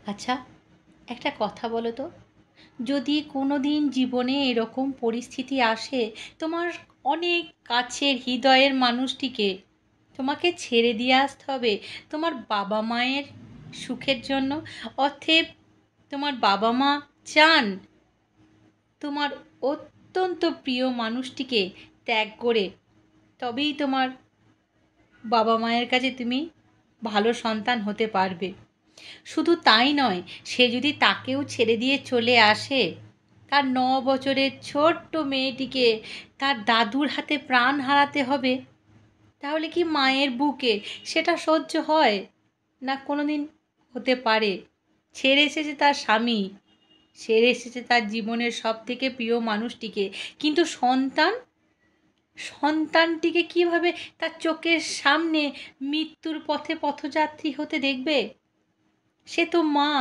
আচ্ছা, একটা কথা বলো তো, যদি কোনো দিন জীবনে এরকম পরিস্থিতি আসে, তোমার অনেক কাছের হৃদয়ের মানুষটিকে তোমাকে ছেড়ে দিয়ে আসতে হবে তোমার বাবা মায়ের সুখের জন্য, অতএব তোমার বাবা মা চান তোমার অত্যন্ত প্রিয় মানুষটিকে ত্যাগ করে তবেই তোমার বাবা মায়ের কাছে তুমি ভালো সন্তান হতে পারবে। শুধু তাই নয়, সে যদি তাকেও ছেড়ে দিয়ে চলে আসে, তার 9 বছরের ছোট্ট মেয়েটিকে তার দাদুর হাতে প্রাণ হারাতে হবে, তাহলে কি মায়ের বুকে সেটা সহ্য হয়? না কোনো দিন হতে পারে? ছেড়ে এসেছে তার স্বামী, ছেড়ে এসেছে তার জীবনের সব থেকে প্রিয় মানুষটিকে, কিন্তু সন্তানটিকে কিভাবে তার চোখের সামনে মৃত্যুর পথে পথযাত্রী হতে দেখবে? সে তো মা,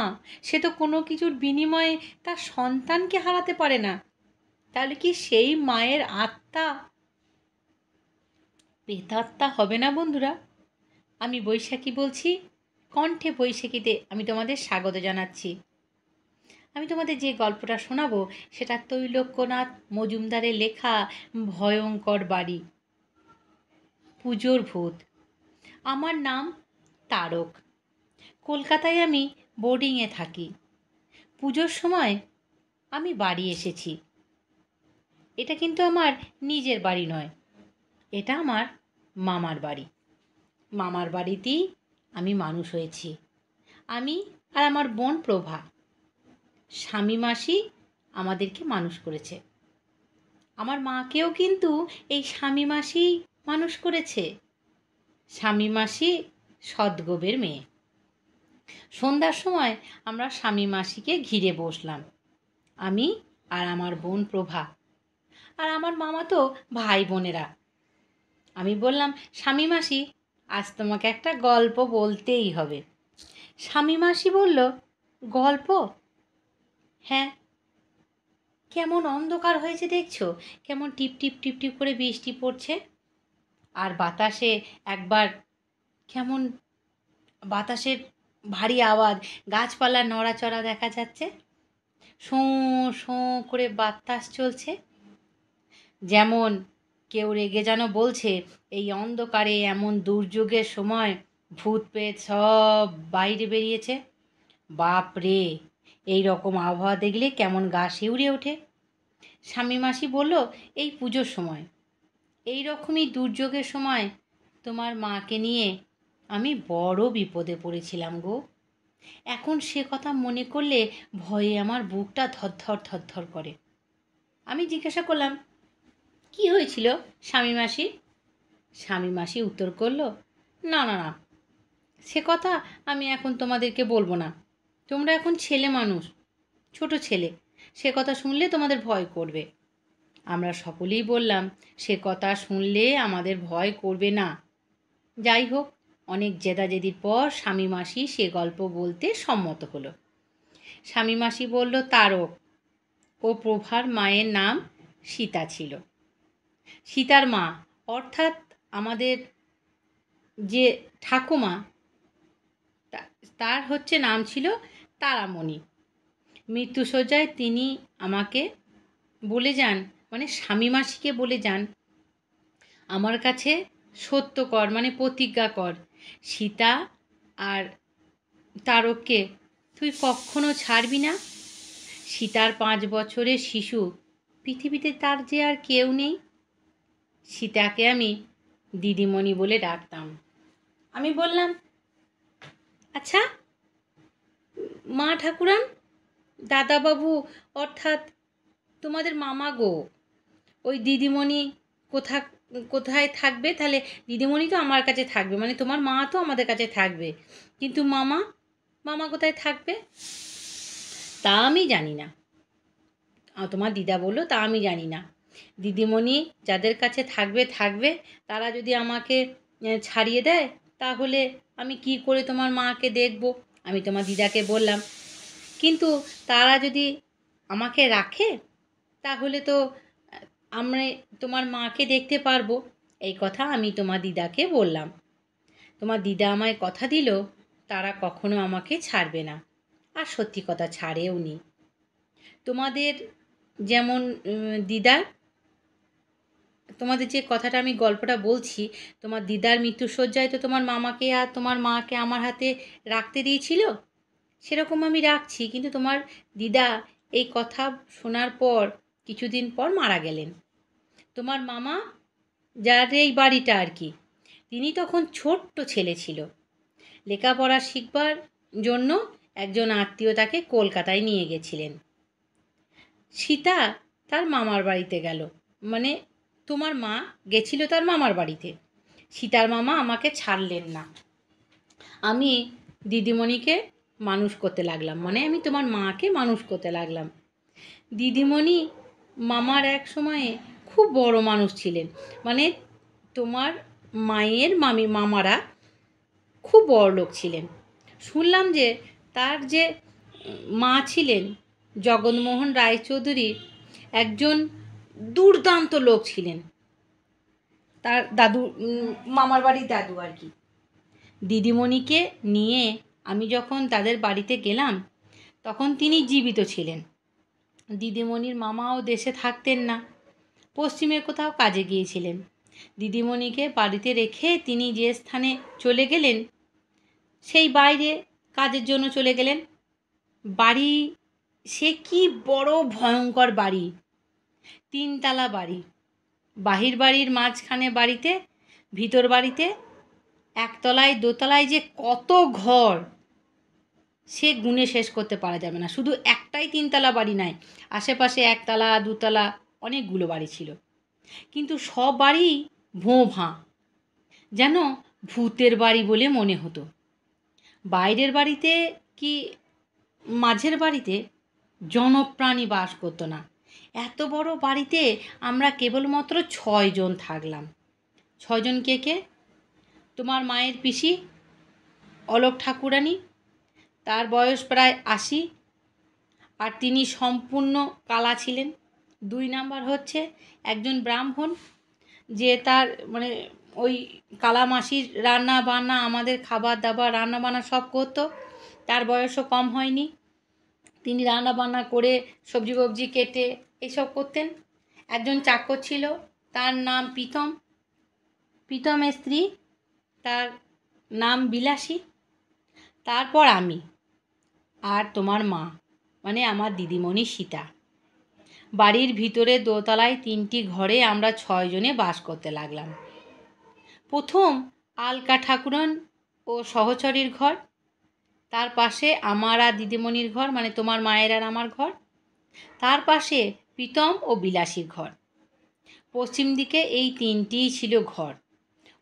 সে তো কোনো কিছুর বিনিময়ে তার সন্তানকে হারাতে পারে না। তাহলে কি সেই মায়ের আত্মা প্রেতাত্মা হবে না বন্ধুরা? আমি বৈশাখী বলছি, কণ্ঠে বৈশাখীতে আমি তোমাদের স্বাগত জানাচ্ছি। আমি তোমাদের যে গল্পটা শোনাবো সেটা তৈলক্যনাথ মজুমদারের লেখা ভয়ঙ্কর বাড়ি, পুজোর ভূত। আমার নাম তারক। কলকাতায় আমি বোর্ডিংয়ে থাকি। পুজোর সময় আমি বাড়ি এসেছি। এটা কিন্তু আমার নিজের বাড়ি নয়, এটা আমার মামার বাড়ি। মামার বাড়িতেই আমি মানুষ হয়েছি। আমি আর আমার বোন প্রভা। স্বামী মাসি আমাদেরকে মানুষ করেছে। আমার মাকেও কিন্তু এই স্বামী মাসিই মানুষ করেছে। স্বামী মাসি সদগোবের মেয়ে। সন্ধ্যার সময় আমরা স্বামী মাসিকে ঘিরে বসলাম, আমি আর আমার বোন প্রভা আর আমার মামাতো ভাই বোনেরা। আমি বললাম, স্বামী মাসি, আজ তোমাকে একটা গল্প বলতেই হবে। স্বামী মাসি বলল, গল্প? হ্যাঁ। কেমন অন্ধকার হয়েছে দেখছো? কেমন টিপ টিপ টিপ টিপ করে বৃষ্টি পড়ছে, আর বাতাসে একবার কেমন বাতাসের ভারী আওয়াজ, গাছপালা নড়াচড়া দেখা যাচ্ছে, শোঁ শোঁ করে বাতাস চলছে, যেমন কেউ রেগে যেন বলছে এই অন্ধকারে এমন দুর্যোগের সময় ভূত প্রেত সব বাইরে বেরিয়েছে। বাপ রে, এই রকম আবহাওয়া দেখলে কেমন গা শিউরে ওঠে। স্বামী মাসি বলল, এই পুজোর সময়, এই রকমই দুর্যোগের সময় তোমার মাকে নিয়ে আমি বড় বিপদে পড়েছিলাম গো। এখন সে কথা মনে করলে ভয়ে আমার বুকটা ধরধর ধরধর করে। আমি জিজ্ঞাসা করলাম, কি হয়েছিল স্বামী মাসি? স্বামী মাসি উত্তর করল, না না না, সে কথা আমি এখন তোমাদেরকে বলবো না। তোমরা এখন ছেলে মানুষ, ছোট ছেলে, সে কথা শুনলে তোমাদের ভয় করবে। আমরা সকলেই বললাম, সে কথা শুনলে আমাদের ভয় করবে না। যাই হোক, অনেক জেদাজেদির পর স্বামী মাসি সে গল্প বলতে সম্মত হলো। স্বামী মাসি বলল, তারক ও প্রভার মায়ের নাম সীতা ছিল। সীতার মা অর্থাৎ আমাদের যে ঠাকুমা, তার হচ্ছে নাম ছিল তারামণি। মৃত্যুশয্যায় তিনি আমাকে বলে যান, মানে স্বামী মাসিকে বলে যান, আমার কাছে সত্য কর, মানে প্রতিজ্ঞা কর, সীতা আর তারককে তুই কখনো ছাড়বি না। সীতার 5 বছরের শিশু, পৃথিবীতে তার যে আর কেউ নেই। সীতাকে আমি দিদিমণি বলে ডাকতাম। আমি বললাম, আচ্ছা মা ঠাকুরান, দাদাবাবু অর্থাৎ তোমাদের মামা গো, ওই দিদিমণি কোথা কোথায় থাকবে? তাহলে দিদিমণি তো আমার কাছে থাকবে, মানে তোমার মা তো আমাদের কাছে থাকবে, কিন্তু মামা, মামা কোথায় থাকবে? তা আমি জানি না। তোমার দিদা বলল, তা আমি জানি না। দিদিমণি যাদের কাছে থাকবে থাকবে, তারা যদি আমাকে ছাড়িয়ে দেয়, তাহলে আমি কি করে তোমার মাকে দেখব? আমি তোমার দিদাকে বললাম, কিন্তু তারা যদি আমাকে রাখে, তাহলে তো আমরা তোমার মাকে দেখতে পারবো। এই কথা আমি তোমার দিদাকে বললাম। তোমার দিদা আমায় কথা দিল, তারা কখনো আমাকে ছাড়বে না। আর সত্যি কথা ছাড়েও নি। তোমাদের যেমন দিদার, তোমাদের যে কথাটা আমি গল্পটা বলছি, তোমার দিদার মৃত্যুশয্যায় তো তোমার মামাকে আর তোমার মাকে আমার হাতে রাখতে দিয়েছিল, সেরকম আমি রাখছি। কিন্তু তোমার দিদা এই কথা শোনার পর কিছুদিন পর মারা গেলেন। তোমার মামা, যার এই বাড়িটা আর কি, তিনি তখন ছোট্ট ছেলে ছিল। লেখাপড়া শিখবার জন্য একজন আত্মীয় তাকে কলকাতায় নিয়ে গেছিলেন। সীতা তার মামার বাড়িতে গেল, মানে তোমার মা গেছিল তার মামার বাড়িতে। সীতার মামা আমাকে ছাড়লেন না। আমি দিদিমণিকে মানুষ করতে লাগলাম, মানে আমি তোমার মাকে মানুষ করতে লাগলাম। দিদিমণি মামার এক সময়ে খুব বড় মানুষ ছিলেন, মানে তোমার মায়ের মামারা খুব বড়লোক ছিলেন। শুনলাম যে তার যে মা ছিলেন জগৎমোহন রায়চৌধুরী, একজন দুর্দান্ত লোক ছিলেন। তার দাদু, মামার বাড়ির দাদু আর কি। দিদিমণিকে নিয়ে আমি যখন তাদের বাড়িতে গেলাম তখন তিনি জীবিত ছিলেন। দিদিমণির মামাও দেশে থাকতেন না, পশ্চিমে কোথাও কাজে গিয়েছিলেন। দিদিমণিকে বাড়িতে রেখে তিনি যে স্থানে চলে গেলেন, সেই বাইরে কাজের জন্য চলে গেলেন। বাড়ি সে কি বড় ভয়ঙ্কর বাড়ি, 3 তলা বাড়ি। বাহির বাড়ির মাঝখানে বাড়িতে, ভিতর বাড়িতে 1তলায় 2তলায় যে কত ঘর সে গুণে শেষ করতে পারা যাবে না। শুধু একটাই 3তলা বাড়ি নয়, আশেপাশে 1তলা 2তলা অনেকগুলো বাড়ি ছিল। কিন্তু সব বাড়ি ভোঁ ভাঁ, যেন ভূতের বাড়ি বলে মনে হতো। বাইরের বাড়িতে কি মাঝের বাড়িতে জনপ্রাণী বাস করতো না। এত বড় বাড়িতে আমরা কেবলমাত্র 6জন থাকলাম। 6জন কে কে? তোমার মায়ের পিসি অলোক ঠাকুরানী, তার বয়স প্রায় 80, আর তিনি সম্পূর্ণ কালা ছিলেন। 2 নাম্বার হচ্ছে একজন ব্রাহ্মণ, যে তার মানে ওই কালা মাসির রান্না বান্না, আমাদের খাবার দাবার রান্না বান্না সব করতো। তার বয়সও কম হয়নি, তিনি রান্না বান্না করে সবজি ফবজি কেটে এইসব করতেন। একজন চাকর ছিল, তার নাম প্রীতম, প্রীতমের স্ত্রী, তার নাম বিলাসী। তারপর আমি আর তোমার মা, মানে আমার দিদিমণি সীতা। বাড়ির ভিতরে দোতলায় 3টি ঘরে আমরা 6জনে বাস করতে লাগলাম। প্রথম আলকা ঠাকুরন ও সহচরীর ঘর, তার পাশে আমার আর দিদিমণির ঘর, মানে তোমার মায়ের আর আমার ঘর। তার পাশে প্রীতম ও বিলাসীর ঘর। পশ্চিম দিকে এই 3টিই ছিল ঘর।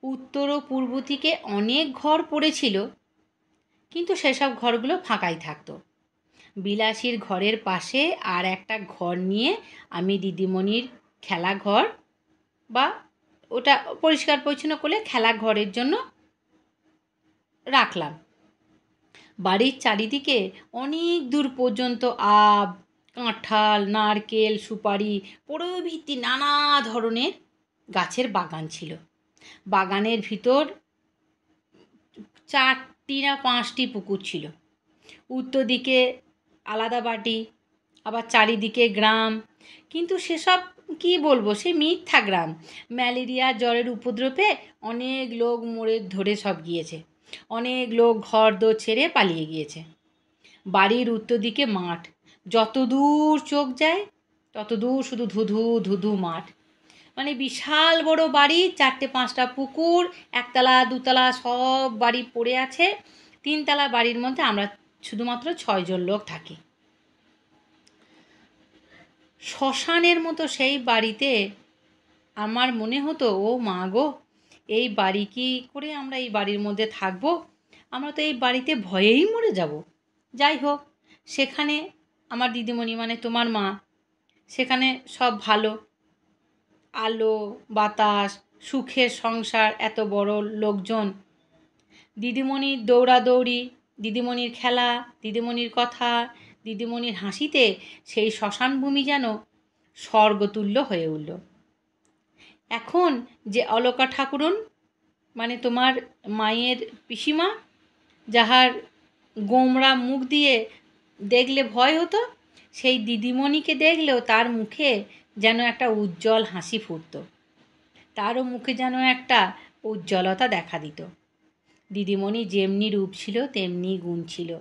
উত্তর ও পূর্ব দিকে অনেক ঘর পড়েছিল, কিন্তু সেসব ঘরগুলো ফাঁকাই থাকতো। বিলাসীর ঘরের পাশে আর একটা ঘর নিয়ে আমি দিদিমণির খেলাঘর, বা ওটা পরিষ্কার পরিচ্ছন্ন করলে খেলাঘরের জন্য রাখলাম। বাড়ির চারিদিকে অনেক দূর পর্যন্ত আম, কাঁঠাল, নারকেল, সুপারি প্রভৃতি নানা ধরনের গাছের বাগান ছিল। বাগানের ভিতর 4টি না 5টি পুকুর ছিল। উত্তর দিকে আলাদা বাটি, আবার চারিদিকে গ্রাম। কিন্তু সেসব কি বলবো, সে মিথ্যা গ্রাম। ম্যালেরিয়া জ্বরের উপদ্রবে অনেক লোক মরে ধরে সব গিয়েছে, অনেক লোক ঘর দোর ছেড়ে পালিয়ে গিয়েছে। বাড়ির উত্তর দিকে মাঠ, যত দূর চোখ যায় তত দূর শুধু ধুধু ধুধু মাঠ। মানে বিশাল বড় বাড়ি, 4টে 5টা পুকুর, 1তলা 2তলা সব বাড়ি পড়ে আছে। 3তলা বাড়ির মধ্যে আমরা শুধুমাত্র 6জন লোক থাকি। শ্মশানের মতো সেই বাড়িতে আমার মনে হতো, ও মা গো, এই বাড়ি কি করে আমরা এই বাড়ির মধ্যে থাকবো? আমরা তো এই বাড়িতে ভয়েই মরে যাব। যাই হোক, সেখানে আমার দিদিমণি, মানে তোমার মা, সেখানে সব ভালো, আলো বাতাস, সুখের সংসার, এত বড় লোকজন। দিদিমণির দৌড়াদৌড়ি, দিদিমণির খেলা, দিদিমণির কথা, দিদিমণির হাসিতে সেই শ্মশানভূমি যেন স্বর্গতুল্য হয়ে উঠল। এখন যে অলকা ঠাকুরন, মানে তোমার মায়ের পিসিমা, যাহার গোমরা মুখ দিয়ে দেখলে ভয় হতো, সেই দিদিমণিকে দেখলেও তার মুখে যেন একটা উজ্জ্বল হাসি ফুটতো, তারও মুখে যেন একটা উজ্জ্বলতা দেখা দিত। দিদিমণি যেমনি রূপ ছিল তেমনি গুণ ছিল,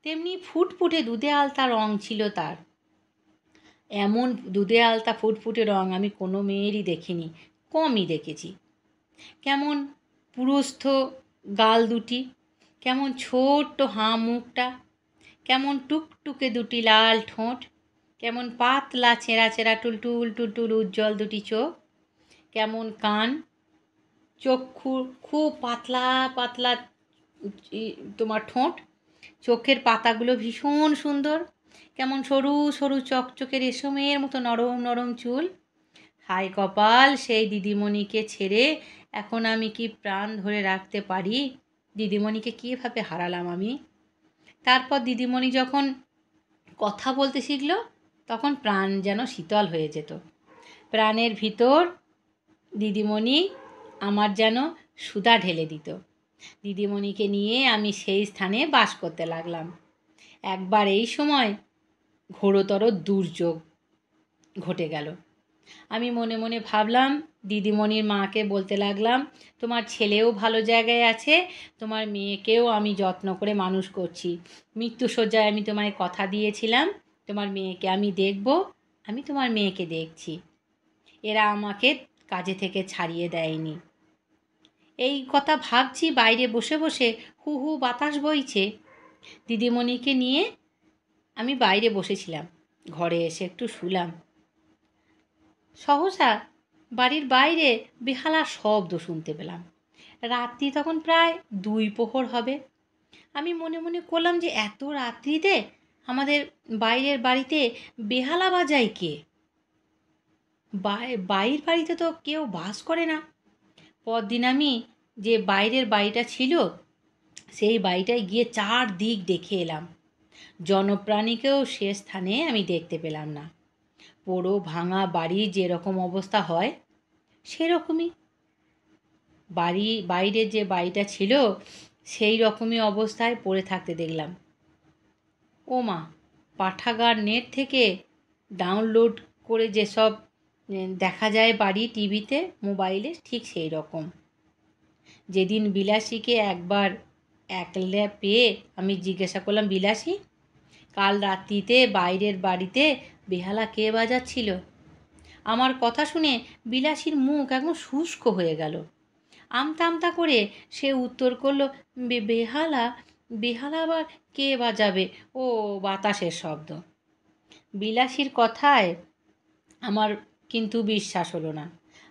তেমনি ফুটফুটে দুধে আলতা রং ছিল তার। এমন দুধে আলতা ফুটফুটে রং আমি কোনো মেয়েরই দেখিনি, কমই দেখেছি। কেমন পুরস্থ গাল দুটি, কেমন ছোট্ট হাঁ মুখটা, কেমন টুকটুকে দুটি লাল ঠোঁট, কেমন পাতলা ছেঁড়া ছেঁড়া টুলটুল টুলটুল উজ্জ্বল দুটি চোখ, কেমন কান, চক্ষু খুব পাতলা পাতলা তোমার ঠোঁট, চোখের পাতাগুলো ভীষণ সুন্দর, কেমন সরু সরু চকচকে রেশমের মতো নরম নরম চুল। হায় কপাল, সেই দিদিমণিকে ছেড়ে এখন আমি কি প্রাণ ধরে রাখতে পারি? দিদিমণিকে কীভাবে হারালাম আমি। তারপর দিদিমণি যখন কথা বলতে শিখল, তখন প্রাণ যেন শীতল হয়ে যেত। প্রাণের ভিতর দিদিমণি আমার যেন সুধা ঢেলে দিত। দিদিমণিকে নিয়ে আমি সেই স্থানে বাস করতে লাগলাম। একবার এই সময় ঘোরতর দুর্যোগ ঘটে গেল। আমি মনে মনে ভাবলাম, দিদিমণির মাকে বলতে লাগলাম, তোমার ছেলেও ভালো জায়গায় আছে, তোমার মেয়েকেও আমি যত্ন করে মানুষ করছি। মৃত্যুশয্যায় আমি তোমায় কথা দিয়েছিলাম, তোমার মেয়েকে আমি দেখব, আমি তোমার মেয়েকে দেখছি। এরা আমাকে কাজে থেকে ছাড়িয়ে দেয়নি। এই কথা ভাবছি, বাইরে বসে বসে হু হু বাতাস বইছে। দিদিমণিকে নিয়ে আমি বাইরে বসেছিলাম, ঘরে এসে একটু শুলাম। সহসা বাড়ির বাইরে বেহালার শব্দ শুনতে পেলাম। রাত্রি তখন প্রায় 2 প্রহর হবে। আমি মনে মনে করলাম যে এত রাত্রিতে আমাদের বাইরের বাড়িতে বেহালা বাজায় কে? বাইরের বাড়িতে তো কেউ বাস করে না। পরদিন আমি যে বাইরের বাড়িটা ছিল সেই বাড়িটায় গিয়ে চারদিক দেখে এলাম। জনপ্রাণীকেও সে স্থানে আমি দেখতে পেলাম না। পোড়ো ভাঙা বাড়ির যেরকম অবস্থা হয় সেরকমই বাইরে যে বাড়িটা ছিল সেই রকমই অবস্থায় পড়ে থাকতে দেখলাম। ও মা, পাঠাগার নেট থেকে ডাউনলোড করে যেসব দেখা যায় বাড়ি টিভিতে মোবাইলে, ঠিক সেই রকম। যেদিন বিলাসীকে একবার একলা পেয়ে আমি জিজ্ঞাসা করলাম, বিলাসী, কাল রাত্রিতে বাইরের বাড়িতে বেহালা কে বাজাচ্ছিল? আমার কথা শুনে বিলাসীর মুখ একদম শুষ্ক হয়ে গেল। আমতা আমতা করে সে উত্তর করল, বেহালা বেহালা আবার কে বাজাবে? ও বাতাসের শব্দ। বিলাসীর কথায় আমার কিন্তু বিশ্বাস হলো না।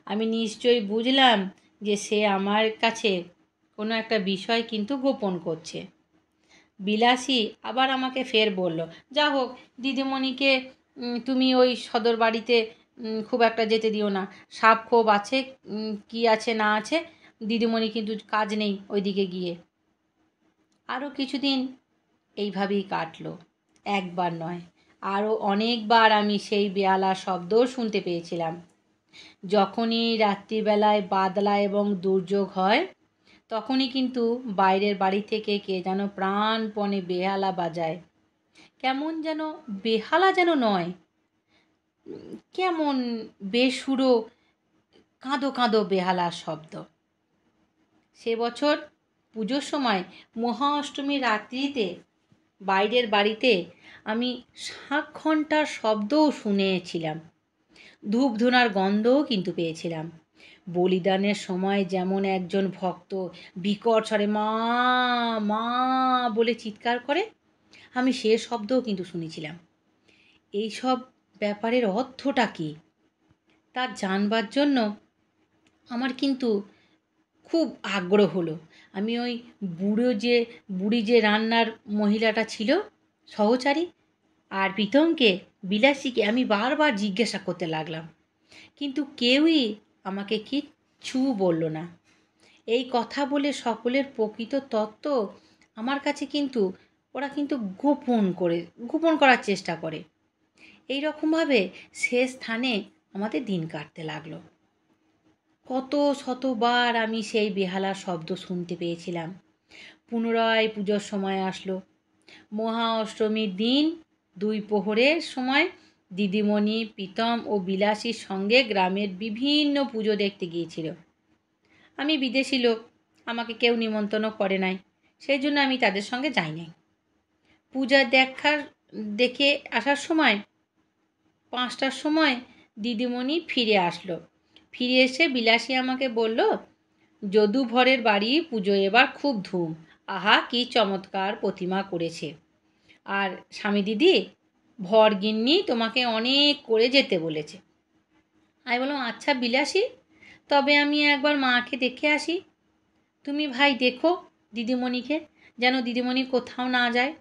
আমি নিশ্চয়ই বুঝলাম যে সে আমার কাছে কোনো একটা বিষয় কিন্তু গোপন করছে। বিলাসী আবার আমাকে ফের বলল, যা হোক, দিদিমণিকে তুমি ওই সদর বাড়িতে খুব একটা যেতে দিও না। সাপ খোপ আছে, কি আছে না আছে, দিদিমণি কিন্তু কাজ নেই ওইদিকে গিয়ে। আরও কিছুদিন এইভাবেই কাটলো। একবার নয়, আরও অনেকবার আমি সেই বেহালার শব্দও শুনতে পেয়েছিলাম। যখনই রাত্রিবেলায় বাদলা এবং দুর্যোগ হয়, তখনই কিন্তু বাইরের বাড়ি থেকে কে যেন প্রাণপণে বেহালা বাজায়। কেমন যেন বেহালা যেন নয়, কেমন বেসুরো কাঁদো কাঁদো বেহালার শব্দ। সে বছর পুজোর সময় মহা অষ্টমীর রাত্রিতে বাইরের বাড়িতে আমি শাঁখ ঘণ্টার শব্দও শুনেছিলাম, ধূপ ধুনার গন্ধও কিন্তু পেয়েছিলাম। বলিদানের সময় যেমন একজন ভক্ত বিকট স্বরে মা মা বলে চিৎকার করে, আমি সে শব্দও কিন্তু শুনেছিলাম। এই সব ব্যাপারের অর্থটা কী তা জানবার জন্য আমার কিন্তু খুব আগ্রহ হলো। আমি ওই বুড়ি যে রান্নার মহিলাটা ছিল সহচারী, আর প্রীতমকে, বিলাসীকে আমি বারবার জিজ্ঞাসা করতে লাগলাম, কিন্তু কেউই আমাকে কিচ্ছু বলল না। এই কথা বলে সকলের প্রকৃত তত্ত্ব আমার কাছে কিন্তু ওরা কিন্তু গোপন করার চেষ্টা করে। এই রকমভাবে সে স্থানে আমাদের দিন কাটতে লাগলো। কত শতবার আমি সেই বেহালার শব্দ শুনতে পেয়েছিলাম। পুনরায় পুজোর সময় আসলো। মহা অষ্টমীর দিন 2 প্রহরের সময় দিদিমণি, প্রীতম ও বিলাসীর সঙ্গে গ্রামের বিভিন্ন পুজো দেখতে গিয়েছিল। আমি বিদেশি লোক, আমাকে কেউ নিমন্ত্রণও করে নাই, সেই জন্য আমি তাদের সঙ্গে যাই নাই। পূজা দেখে আসার সময় 5টার সময় দিদিমণি ফিরে আসলো। ফিরে এসে বিলাসী আমাকে বলল, যদু ভরের বাড়ি পুজো এবার খুব ধুম, আহা কি চমৎকার প্রতিমা করেছে। আর স্বামী দিদি, ভর গিন্নি তোমাকে অনেক করে যেতে বলেছে। আমি বললাম, আচ্ছা বিলাসী, তবে আমি একবার মাকে দেখে আসি। তুমি ভাই দেখো দিদিমণিকে, যেন দিদিমণি কোথাও না যায়।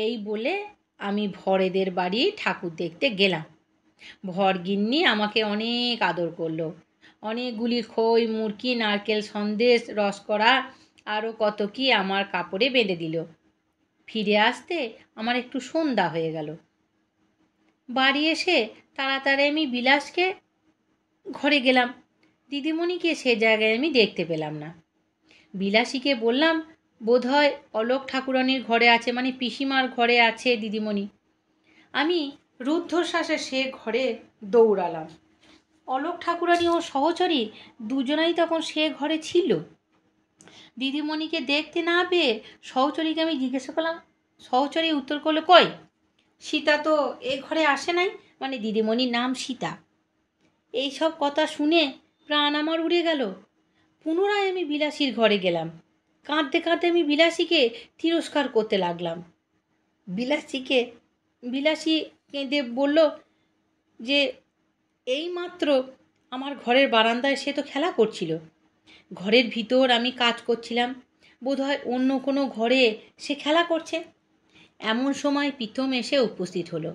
এই বলে আমি ভরেদের বাড়ি ঠাকুর দেখতে গেলাম। ভরগিন্নি আমাকে অনেক আদর করলো। অনেকগুলি খই, মুরকি, নারকেল সন্দেশ, রসকরা আরও কত কি আমার কাপড়ে বেঁধে দিল। ফিরে আসতে আমার একটু সন্ধ্যা হয়ে গেল। বাড়ি এসে তাড়াতাড়ি আমি বিলাসকে ঘরে গেলাম। দিদিমণিকে সে জায়গায় আমি দেখতে পেলাম না। বিলাসীকে বললাম, বোধহয় অলোক ঠাকুরানির ঘরে আছে, মানে পিসিমার ঘরে আছে দিদিমণি। আমি রুদ্ধশ্বাসে সে ঘরে দৌড়ালাম। অলোক ঠাকুরানি ও সহচরী দুজনাই তখন সে ঘরে ছিল। দিদিমণিকে দেখতে না পেয়ে সহচরীকে আমি জিজ্ঞাসা করলাম। সহচরী উত্তর করলো, কই, সীতা তো এ ঘরে আসে নাই, মানে দিদিমণির নাম সীতা। এইসব কথা শুনে প্রাণ আমার উড়ে গেল। পুনরায় আমি বিলাসীর ঘরে গেলাম। কাঁদতে কাঁদতে আমি বিলাসীকে তিরস্কার করতে লাগলাম। বিলাসী কেঁদে বলল যে এইমাত্র আমার ঘরের বারান্দায় সে তো খেলা করছিল। ঘরের ভিতর আমি কাজ করছিলাম, বোধহয় অন্য কোনো ঘরে সে খেলা করছে। এমন সময় প্রীতম এসে উপস্থিত হলো।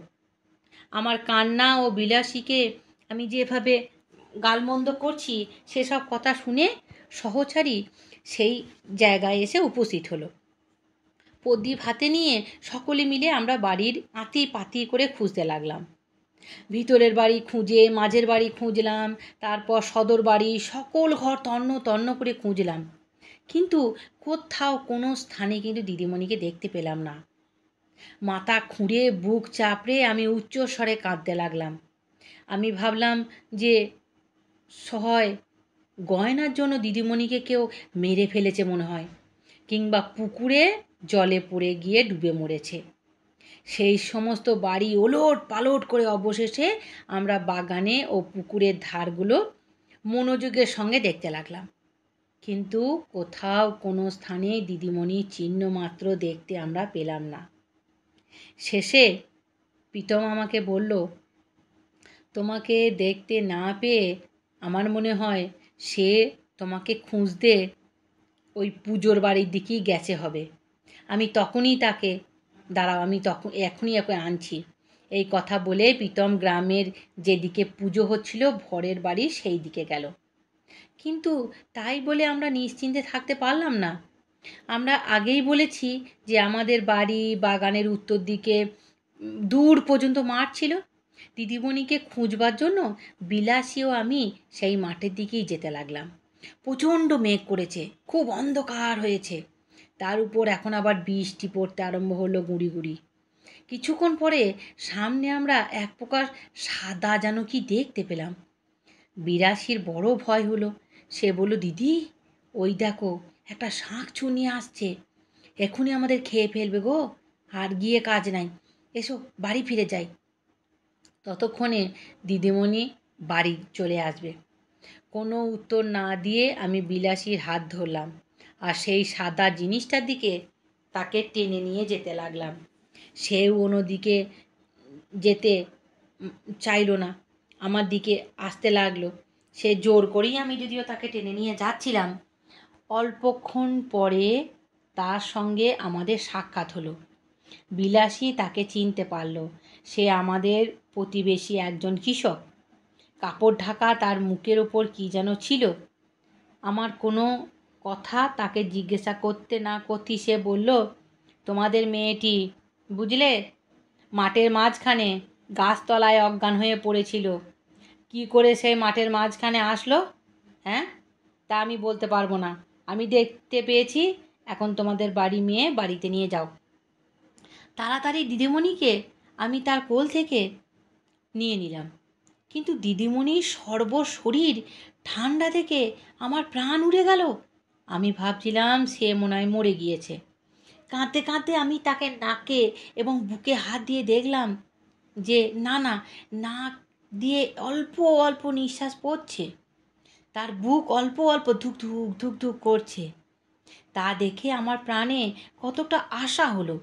আমার কান্না ও বিলাসীকে আমি যেভাবে গালমন্দ করছি সেসব কথা শুনে সহচারী সেই জায়গায় এসে উপস্থিত হলো। প্রদীপ হাতে নিয়ে সকলে মিলে আমরা বাড়ির আঁতি পাতি করে খুঁজতে লাগলাম। ভিতরের বাড়ি খুঁজে, মাঝের বাড়ি খুঁজলাম, তারপর সদর বাড়ি, সকল ঘর তন্ন তন্ন করে খুঁজলাম, কিন্তু কোথাও কোনো স্থানে কিন্তু দিদিমণিকে দেখতে পেলাম না। মাথা খুঁড়ে বুক চাপড়ে আমি উচ্চস্বরে কাঁদতে লাগলাম। আমি ভাবলাম যে হয় গয়নার জন্য দিদিমণিকে কেউ মেরে ফেলেছে মনে হয়, কিংবা পুকুরে জলে পড়ে গিয়ে ডুবে মরেছে। সেই সমস্ত বাড়ি ওলট পালট করে অবশেষে আমরা বাগানে ও পুকুরের ধারগুলো মনোযোগের সঙ্গে দেখতে লাগলাম, কিন্তু কোথাও কোনো স্থানে দিদিমণির চিহ্ন মাত্র দেখতে আমরা পেলাম না। শেষে প্রীতম আমাকে বলল, তোমাকে দেখতে না পেয়ে আমার মনে হয় সে তোমাকে খুঁজতে ওই পুজোর বাড়ির দিকেই গেছে হবে। আমি তখনই তাকে, দাঁড়াও আমি এখনই ওকে আনছি। এই কথা বলে প্রীতম গ্রামের যেদিকে পুজো হচ্ছিল ভরের বাড়ি সেই দিকে গেল। কিন্তু তাই বলে আমরা নিশ্চিন্তে থাকতে পারলাম না। আমরা আগেই বলেছি যে আমাদের বাড়ি বাগানের উত্তর দিকে দূর পর্যন্ত মাঠ ছিল। দিদিমণিকে খুঁজবার জন্য বিলাসী ও আমি সেই মাঠের দিকেই যেতে লাগলাম। প্রচণ্ড মেঘ করেছে, খুব অন্ধকার হয়েছে, তার উপর এখন আবার বৃষ্টি পড়তে আরম্ভ হলো গুঁড়ি গুঁড়ি। কিছুক্ষণ পরে সামনে আমরা এক প্রকার সাদা যেন কি দেখতে পেলাম। বিলাসীর বড় ভয় হলো। সে বলল, দিদি ওই দেখো একটা শাঁখ নিয়ে আসছে, এখনই আমাদের খেয়ে ফেলবে গো, আর গিয়ে কাজ নাই, এসো বাড়ি ফিরে যাই, ততক্ষণে দিদিমণি বাড়ি চলে আসবে। কোনো উত্তর না দিয়ে আমি বিলাসীর হাত ধরলাম আর সেই সাদা জিনিসটার দিকে তাকে টেনে নিয়ে যেতে লাগলাম। সেও অন্যদিকে যেতে চাইল না, আমার দিকে আসতে লাগলো। সে জোর করেই আমি যদিও তাকে টেনে নিয়ে যাচ্ছিলাম। অল্পক্ষণ পরে তার সঙ্গে আমাদের সাক্ষাৎ হলো। বিলাসী তাকে চিনতে পারল। সে আমাদের প্রতিবেশী একজন কৃষক। কাপড় ঢাকা তার মুখের ওপর কী যেন ছিল। আমার কোনো কথা তাকে জিজ্ঞাসা করতে না করতেই সে বলল, তোমাদের মেয়েটি বুঝলে মাঠের মাঝখানে গাছতলায় অজ্ঞান হয়ে পড়েছিল। কি করে সে মাঠের মাঝখানে আসলো, হ্যাঁ, তা আমি বলতে পারবো না। আমি দেখতে পেয়েছি। এখন তোমাদের বাড়ি মেয়ে বাড়িতে নিয়ে যাও। তাড়াতাড়ি দিদিমণিকে আমি তার কোল থেকে নিয়ে নিলাম, কিন্তু দিদিমণির সর্বশরীর ঠান্ডা থেকে আমার প্রাণ উড়ে গেল। আমি ভাবছিলাম সে মনে হয় মরে গিয়েছে। কাঁদতে কাঁদতে আমি তাকে নাকে এবং বুকে হাত দিয়ে দেখলাম যে না, নাক দিয়ে অল্প অল্প নিঃশ্বাস পড়ছে, তার বুক অল্প অল্প ধুক ধুক ধুক ধুক করছে। তা দেখে আমার প্রাণে কতটা আশা হলো।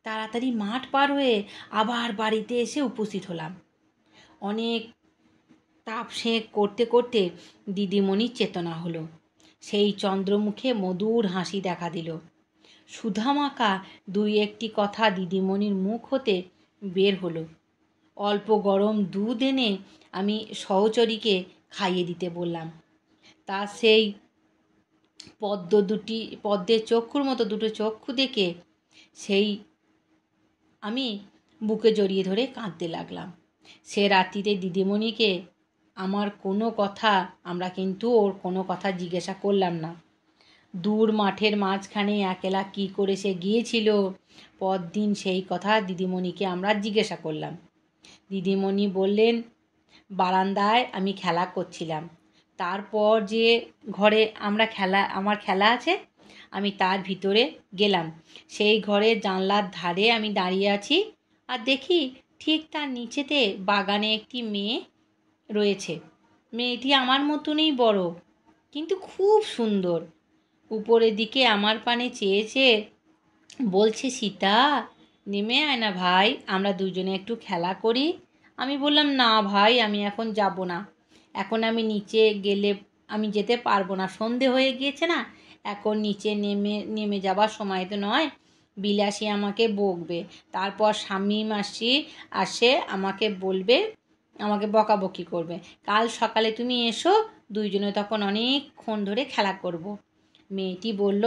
তাড়াতাড়ি মাঠ পার হয়ে আবার বাড়িতে এসে উপস্থিত হলাম। অনেক তাপ সেঁক করতে করতে দিদিমণির চেতনা হলো। সেই চন্দ্রমুখে মধুর হাসি দেখা দিল। সুধামাখা দুই একটি কথা দিদিমণির মুখ হতে বের হলো। অল্প গরম দুধ এনে আমি সহচরীকে খাইয়ে দিতে বললাম। তা সেই পদ্মের চক্ষুর মতো দুটো চক্ষু দেখে সেই আমি বুকে জড়িয়ে ধরে কাঁদতে লাগলাম। সে রাত্রিতে দিদিমণিকে আমরা কিন্তু ওর কোনো কথা জিজ্ঞাসা করলাম না। দূর মাঠের মাঝখানে একলা কী করে সে গিয়েছিল, পরদিন সেই কথা দিদিমণিকে আমরা জিজ্ঞাসা করলাম। দিদিমণি বললেন, বারান্দায় আমি খেলা করছিলাম, তারপর যে ঘরে আমার খেলা আছে আমি তার ভিতরে গেলাম। সেই ঘরের জানলার ধারে আমি দাঁড়িয়ে আছি, আর দেখি ঠিক তার নিচেতে বাগানে একটি মেয়ে রয়েছে। মেয়েটি আমার মতনই বড়, কিন্তু খুব সুন্দর। উপরের দিকে আমার পানে চেয়ে চেয়ে বলছে, সীতা, নেমে আয় না ভাই, আমরা দুজনে একটু খেলা করি। আমি বললাম, না ভাই, আমি এখন যাব না। এখন আমি নিচে গেলে আমি যেতে পারবো না, সন্ধে হয়ে গিয়েছে না, এখন নিচে নেমে যাবার সময় তো নয়। বিলাসী আমাকে বকবে, তারপর স্বামী মাসি আসে আমাকে বলবে, আমাকে বকাবকি করবে। কাল সকালে তুমি এসো, দুইজনে তখন অনেকক্ষণ ধরে খেলা করব। মেয়েটি বলল,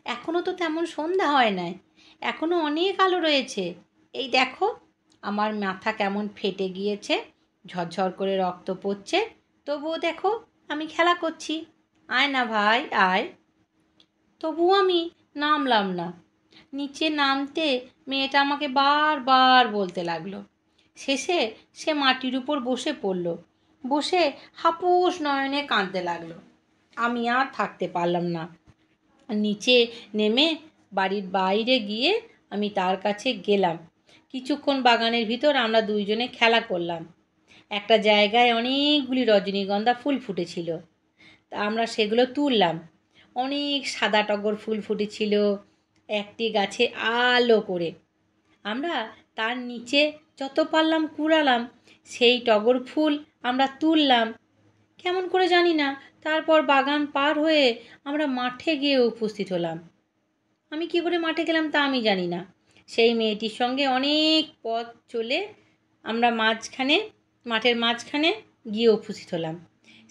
এখনও তো তেমন সন্ধ্যা হয় নাই, এখনও অনেক আলো রয়েছে। এই দেখো, আমার মাথা কেমন ফেটে গিয়েছে, ঝরঝর করে রক্ত পড়ছে, তবুও দেখো আমি খেলা করছি। আয় না ভাই, আয়। তবুও আমি নামলাম না। নিচে নামতে মেয়েটা আমাকে বারবার বলতে লাগলো। শেষে সে মাটির উপর বসে পড়ল, বসে হাপুস নয়নে কাঁদতে লাগলো। আমি আর থাকতে পারলাম না। নিচে নেমে বাড়ির বাইরে গিয়ে আমি তার কাছে গেলাম। কিছুক্ষণ বাগানের ভিতর আমরা দুইজনে খেলা করলাম। একটা জায়গায় অনেকগুলি রজনীগন্ধা ফুল ফুটেছিল, তা আমরা সেগুলো তুললাম। অনেক সাদা টগর ফুল ফুটেছিল একটি গাছে আলো করে। আমরা তার নিচে যত পারলাম কুড়ালাম, সেই টগর ফুল আমরা তুললাম। কেমন করে জানি না, তারপর বাগান পার হয়ে আমরা মাঠে গিয়ে উপস্থিত হলাম। আমি কী করে মাঠে গেলাম তা আমি জানি না। সেই মেয়েটির সঙ্গে অনেক পথ চলে আমরা মাঠের মাঝখানে গিয়ে উপস্থিত হলাম।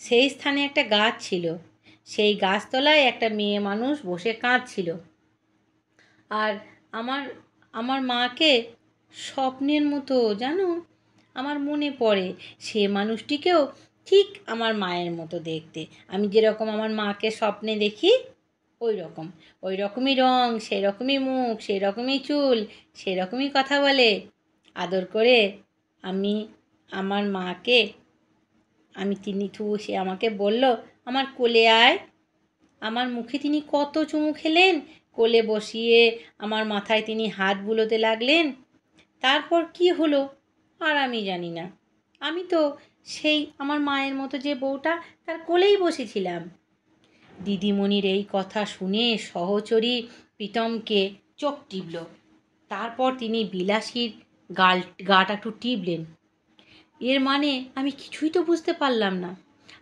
সেই স্থানে একটা গাছ ছিল, সেই গাছতলায় একটা মেয়ে মানুষ বসে কাঁদছিল। আর আমার আমার মাকে স্বপ্নের মতো জানো আমার মনে পড়ে। সে মানুষটিকেও ঠিক আমার মায়ের মতো দেখতে। আমি যেরকম আমার মাকে স্বপ্নে দেখি ওই রকমই রং, সেই রকমই মুখ, সেই রকমই চুল, সেই রকমই কথা বলে। আদর করে আমি আমার মাকে সে আমাকে বলল, আমার কোলে আয়। আমার মুখে তিনি কত চুমু খেলেন, কোলে বসিয়ে আমার মাথায় তিনি হাত বুলোতে লাগলেন। তারপর কি হলো আর আমি জানি না। আমি তো সেই আমার মায়ের মতো যে বউটা, তার কোলেই বসেছিলাম। দিদিমণির এই কথা শুনে সহচরী প্রীতমকে চোখ টিপল। তারপর তিনি বিলাসীর গাটা একটু টিপলেন। এর মানে আমি কিছুই তো বুঝতে পারলাম না।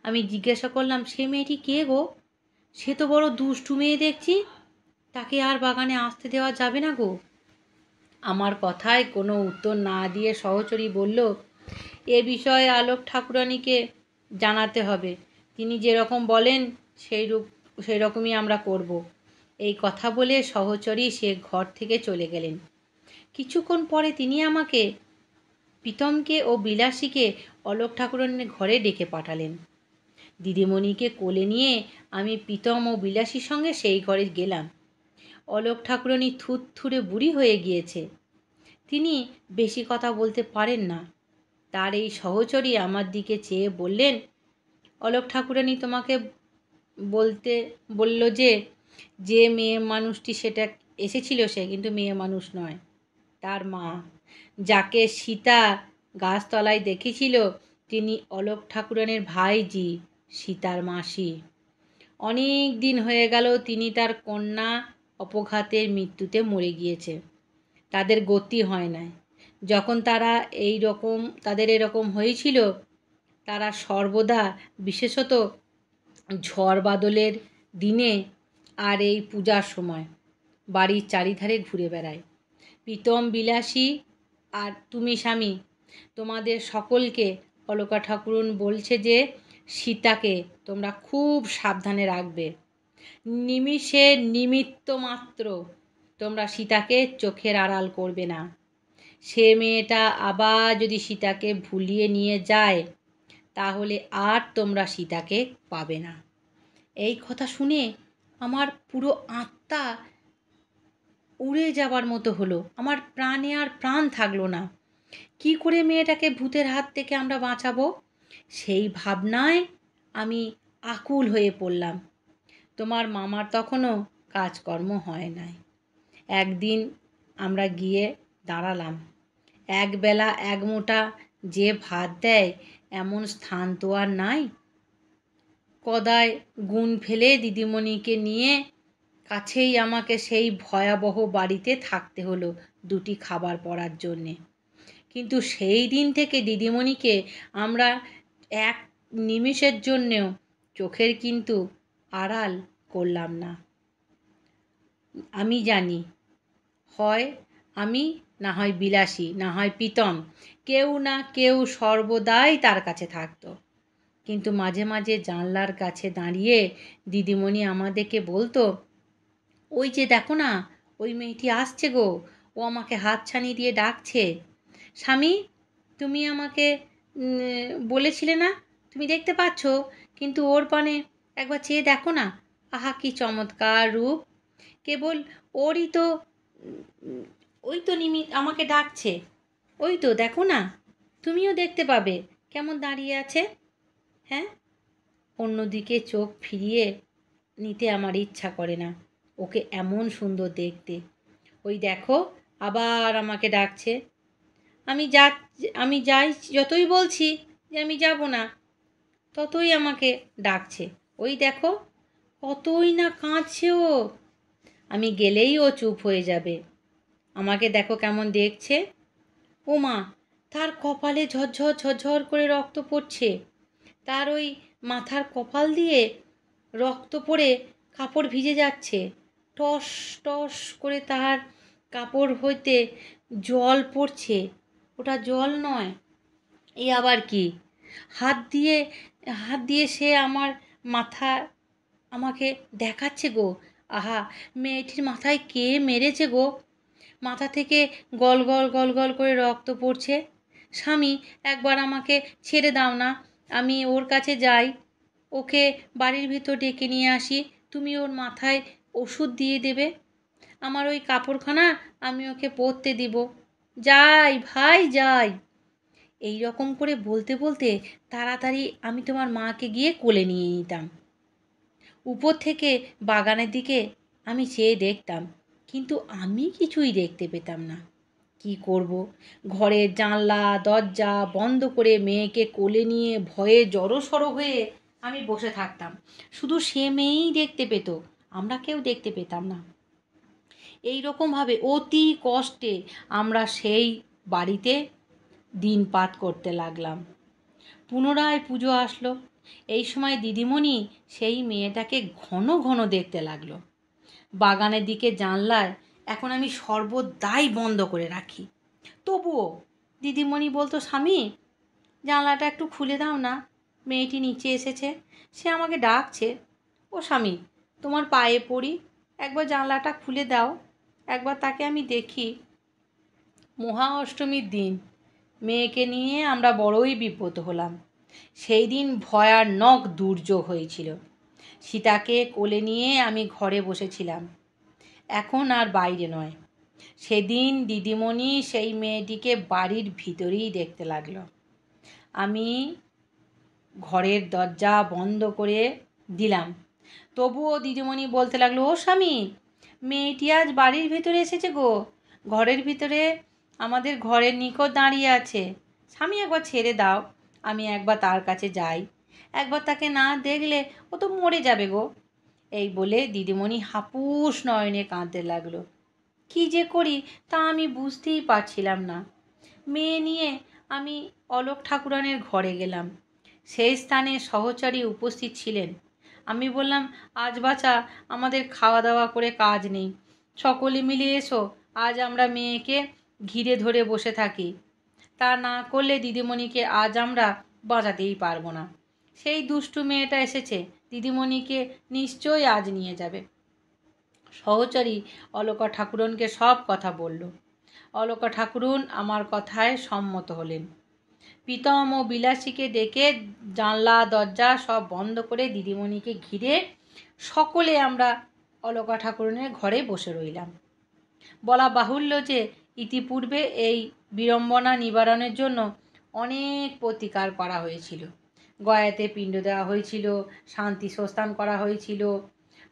আমি জিজ্ঞাসা করলাম, সে মেয়েটি কে গো? সে তো বড় দুষ্টু মেয়ে দেখছি, তাকে আর বাগানে আসতে দেওয়া যাবে না গো। আমার কথায় কোনো উত্তর না দিয়ে সহচরী বলল, এ বিষয়ে আলোক ঠাকুরানীকে জানাতে হবে। তিনি যেরকম বলেন সেই রকমই আমরা করব। এই কথা বলে সহচরী সে ঘর থেকে চলে গেলেন। কিছুক্ষণ পরে তিনি আমাকে, প্রীতমকে ও বিলাসীকে অলোক ঠাকুরানীর ঘরে ডেকে পাঠালেন। দিদিমণিকে কোলে নিয়ে আমি প্রীতম ও বিলাসীর সঙ্গে সেই ঘরে গেলাম। অলোক ঠাকুরানী থুরথুরে বুড়ি হয়ে গিয়েছে। তিনি বেশি কথা বলতে পারেন না। তার এই সহচরী আমার দিকে চেয়ে বললেন, অলোক ঠাকুরানী তোমাকে বলতে বলল যে যে মেয়ে মানুষটি সেটা এসেছিল সে কিন্তু মেয়ে মানুষ নয়, তার মা। যাকে সীতা গাছতলায় দেখেছিল তিনি অলোক ঠাকুরানীর ভাইজি, সীতার মাসি। অনেক দিন হয়ে গেল তিনি তার কন্যা অপঘাতের মৃত্যুতে মরে গিয়েছে। তাদের গতি হয় নাই। যখন তাদের এরকম হয়েছিল, তারা সর্বদা, বিশেষত ঝড় বাদলের দিনে আর এই পূজার সময়, বাড়ির চারিধারে ঘুরে বেড়ায়। প্রীতম বিলাসী আর তুমি স্বামী, তোমাদের সকলকে অলকা ঠাকুরুন বলছে যে সীতাকে তোমরা খুব সাবধানে রাখবে। নিমিষের নিমিত্ত মাত্র তোমরা সীতাকে চোখের আড়াল করবে না। সে মেয়েটা আবার যদি সীতাকে ভুলিয়ে নিয়ে যায়, তাহলে আর তোমরা সীতাকে পাবে না। এই কথা শুনে আমার পুরো আত্মা উড়ে যাবার মতো হলো। আমার প্রাণে আর প্রাণ থাকলো না। কি করে মেয়েটাকে ভূতের হাত থেকে আমরা বাঁচাবো, সেই ভাবনায় আমি আকুল হয়ে পড়লাম। তোমার মামার তখনও কাজকর্ম হয় নাই। একদিন আমরা গিয়ে দাঁড়ালাম। একবেলা এক মুঠা যে ভাত দেয় এমন স্থান তো আর নাই। কদায় গুণ ফেলে দিদিমণিকে নিয়ে কাছেই আমাকে সেই ভয়াবহ বাড়িতে থাকতে হলো দুটি খাবার পড়ার জন্যে। কিন্তু সেই দিন থেকে দিদিমণিকে আমরা এক নিমিষের জন্যেও চোখের কিন্তু আড়াল করলাম না। আমি জানি, হয় আমি, না হয় বিলাসী, না হয় প্রীতম, কেউ না কেউ সর্বদাই তার কাছে থাকতো। কিন্তু মাঝে মাঝে জানলার কাছে দাঁড়িয়ে দিদিমণি আমাদেরকে বলতো, ওই যে দেখো না, ওই মেয়েটি আসছে গো, ও আমাকে হাতছানি দিয়ে ডাকছে। স্বামী, তুমি আমাকে বলেছিলে না তুমি দেখতে পাচ্ছ, কিন্তু ওর পানে একবার চেয়ে দেখো না, আহা কি চমৎকার রূপ। কেবল ওরই তো, ওই তো আমাকে ডাকছে, ওই তো দেখো না, তুমিও দেখতে পাবে কেমন দাঁড়িয়ে আছে। হ্যাঁ, অন্যদিকে চোখ ফিরিয়ে নিতে আমার ইচ্ছা করে না, ওকে এমন সুন্দর দেখতে। ওই দেখো আবার আমাকে ডাকছে। আমি যাই, যতই বলছি যে আমি যাব না, ততই আমাকে ডাকছে। ওই দেখো কতই না কাঁদছে ও। আমি গেলেই ও চুপ হয়ে যাবে। আমাকে দেখো কেমন দেখছে। ও মা, তার কপালে ঝরঝর ঝরঝর করে রক্ত পড়ছে। তার ওই মাথার কপাল দিয়ে রক্ত পড়ে কাপড় ভিজে যাচ্ছে। টস টস করে তার কাপড় হইতে জল পড়ছে। ওটা জল নয়, এ আবার কি? হাত দিয়ে সে আমার মাথা আমাকে দেখাচ্ছে গো। আহা, মেয়েটির মাথায় কে মেরেছে গো? মাথা থেকে গল গল গল গল করে রক্ত পড়ছে। স্বামী, একবার আমাকে ছেড়ে দাও না, আমি ওর কাছে যাই, ওকে বাড়ির ভিতর ডেকে নিয়ে আসি, তুমি ওর মাথায় ওষুধ দিয়ে দেবে, আমার ওই কাপড়খানা আমি ওকে পরতে দিব। যাই ভাই যাই। এই রকম করে বলতে বলতে তাড়াতাড়ি আমি তোমার মাকে গিয়ে কোলে নিয়ে নিতাম। উপর থেকে বাগানের দিকে আমি চেয়ে দেখতাম, কিন্তু আমি কিছুই দেখতে পেতাম না। কি করব? ঘরের জানলা দরজা বন্ধ করে মেয়েকে কোলে নিয়ে ভয়ে জড়সড় হয়ে আমি বসে থাকতাম। শুধু সে মেয়েই দেখতে পেত, আমরা কেউ দেখতে পেতাম না। এই রকমভাবে অতি কষ্টে আমরা সেই বাড়িতে দিনপাত করতে লাগলাম। পুনরায় পুজো আসলো। এই সময় দিদিমণি সেই মেয়েটাকে ঘন ঘন দেখতে লাগলো। বাগানের দিকে জানলায় এখন আমি সর্বদাই বন্ধ করে রাখি। তবুও দিদিমণি বলতো, স্বামী জানলাটা একটু খুলে দাও না, মেয়েটি নিচে এসেছে, সে আমাকে ডাকছে। ও স্বামী, তোমার পায়ে পড়ি, একবার জানলাটা খুলে দাও, একবার তাকে আমি দেখি। মহা অষ্টমীর দিন মেয়েকে নিয়ে আমরা বড়ই বিব্রত হলাম। সেই দিন ভয়ানক দুর্যোগ হয়েছিল। সীতাকে কোলে নিয়ে আমি ঘরে বসেছিলাম, এখন আর বাইরে নয়। সেদিন দিদিমণি সেই মেয়েটিকে বাড়ির ভিতরেই দেখতে লাগলো। আমি ঘরের দরজা বন্ধ করে দিলাম, তবুও দিদিমণি বলতে লাগলো, ও স্বামী, মেয়েটি আজ বাড়ির ভিতরে এসেছে গো, ঘরের ভিতরে আমাদের ঘরের নিকট দাঁড়িয়ে আছে। স্বামী, একবার ছেড়ে দাও, আমি একবার তার কাছে যাই, একবার তাকে না দেখলে ও তো মরে যাবে গো। এই বলে দিদিমণি হাপুস নয়নে কাঁদতে লাগলো। কী যে করি তা আমি বুঝতেই পারছিলাম না। মেয়ে নিয়ে আমি অলোক ঠাকুরানের ঘরে গেলাম। সেই স্থানে সহচরী উপস্থিত ছিলেন। আমি বললাম, আজ বাছা আমাদের খাওয়া দাওয়া করে কাজ নেই, সকলে মিলে এসো, আজ আমরা মেয়েকে ঘিরে ধরে বসে থাকি। তা না করলে দিদিমণিকে আজ আমরা বাঁচাতেই পারবো না। সেই দুষ্টু মেয়েটা এসেছে, দিদিমণিকে নিশ্চয়ই আজ নিয়ে যাবে। সহচরী অলকা ঠাকুরনকে সব কথা বলল। অলকা ঠাকুরন আমার কথায় সম্মত হলেন। প্রীতম ও বিলাসীকে ডেকে জানলা দরজা সব বন্ধ করে দিদিমণিকে ঘিরে সকলে আমরা অলকা ঠাকুরনের ঘরে বসে রইলাম। বলা বাহুল্য যে ইতিপূর্বে এই বিড়ম্বনা নিবারণের জন্য অনেক প্রতিকার করা হয়েছিল। গয়াতে পিণ্ড দেওয়া হয়েছিল, শান্তি সস্থান করা হয়েছিল,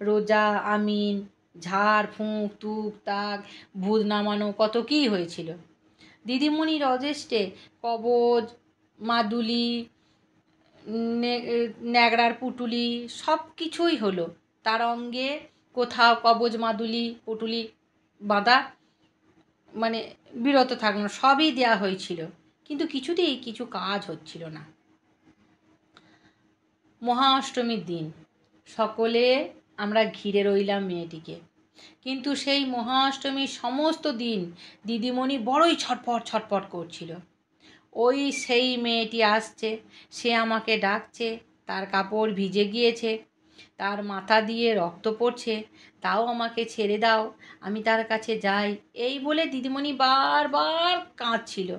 রোজা, আমিন, ঝাড় ফুঁক, তুপ তাক, ভূত নামানো, কত কী হয়েছিল। দিদিমণির অদৃষ্টে কবজ, মাদুলি, ন্যাকড়ার পুটুলি সব কিছুই হলো। তার অঙ্গে কোথাও কবজ, মাদুলি, পুটুলি বাঁধা, মানে বিরত থাকলো, সবই দেওয়া হয়েছিল, কিন্তু কিছুতেই কিছু কাজ হচ্ছিল না। মহা অষ্টমীর দিন সকলে আমরা ঘিরে রইলাম মেয়েটিকে, কিন্তু সেই মহা অষ্টমীর সমস্ত দিন দিদিমণি বড়ই ছটফট ছটফট করছিল। ওই সেই মেয়েটি আসছে, সে আমাকে ডাকছে, তার কাপড় ভিজে গিয়েছে, তার মাথা দিয়ে রক্ত পড়ছে, তাও আমাকে ছেড়ে দাও, আমি তার কাছে যাই, এই বলে দিদিমণি বারবার কাঁদছিল।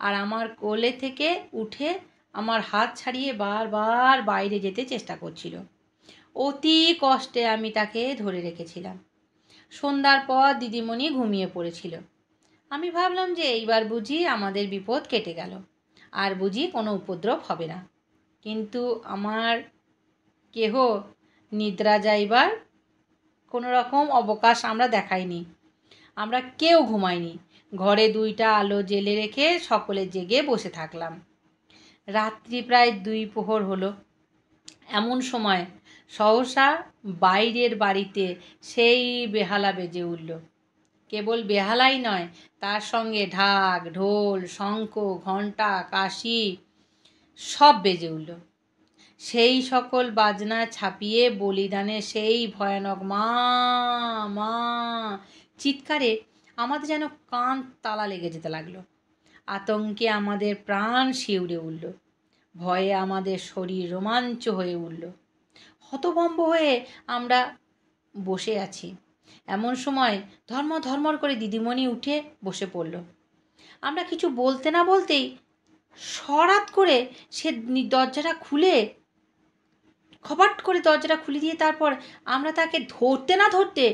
আর আমার কোলে থেকে উঠে আমার হাত ছাড়িয়ে বারবার বাইরে যেতে চেষ্টা করছিল। অতি কষ্টে আমি তাকে ধরে রেখেছিলাম। সন্ধ্যার পর দিদিমণি ঘুমিয়ে পড়েছিল। আমি ভাবলাম যে এইবার বুঝি আমাদের বিপদ কেটে গেল, আর বুঝি কোনো উপদ্রব হবে না। কিন্তু আমার কেহ নিদ্রা যাইবার কোনো রকম অবকাশ আমরা দেখাইনি। আমরা কেউ ঘুমাইনি। ঘরে 2টা আলো জ্বেলে রেখে সকলে জেগে বসে থাকলাম। রাত্রি প্রায় 2 প্রহর হলো। এমন সময় সহসা বাইরের বাড়িতে সেই বেহালা বেজে উঠল। কেবল বেহালাই নয়, তার সঙ্গে ঢাক, ঢোল, শঙ্খ, ঘণ্টা, কাশি সব বেজে উঠল। সেই সকল বাজনা ছাপিয়ে বলিদানের সেই ভয়ানক মা মা চিৎকারে আমাদের যেন কান তালা লেগে যেতে লাগলো। আতঙ্কে আমাদের প্রাণ শিউরে উঠল, ভয়ে আমাদের শরীর রোমাঞ্চ হয়ে উঠল। হতভম্ব হয়ে আমরা বসে আছি। এমন সময় ধর্মর করে দিদিমণি উঠে বসে পড়ল। আমরা কিছু বলতে না বলতেই সরাত করে সে দরজাটা খুলে খপাট করে দরজাটা খুলে দিয়ে তারপর আমরা তাকে ধরতে না ধরতে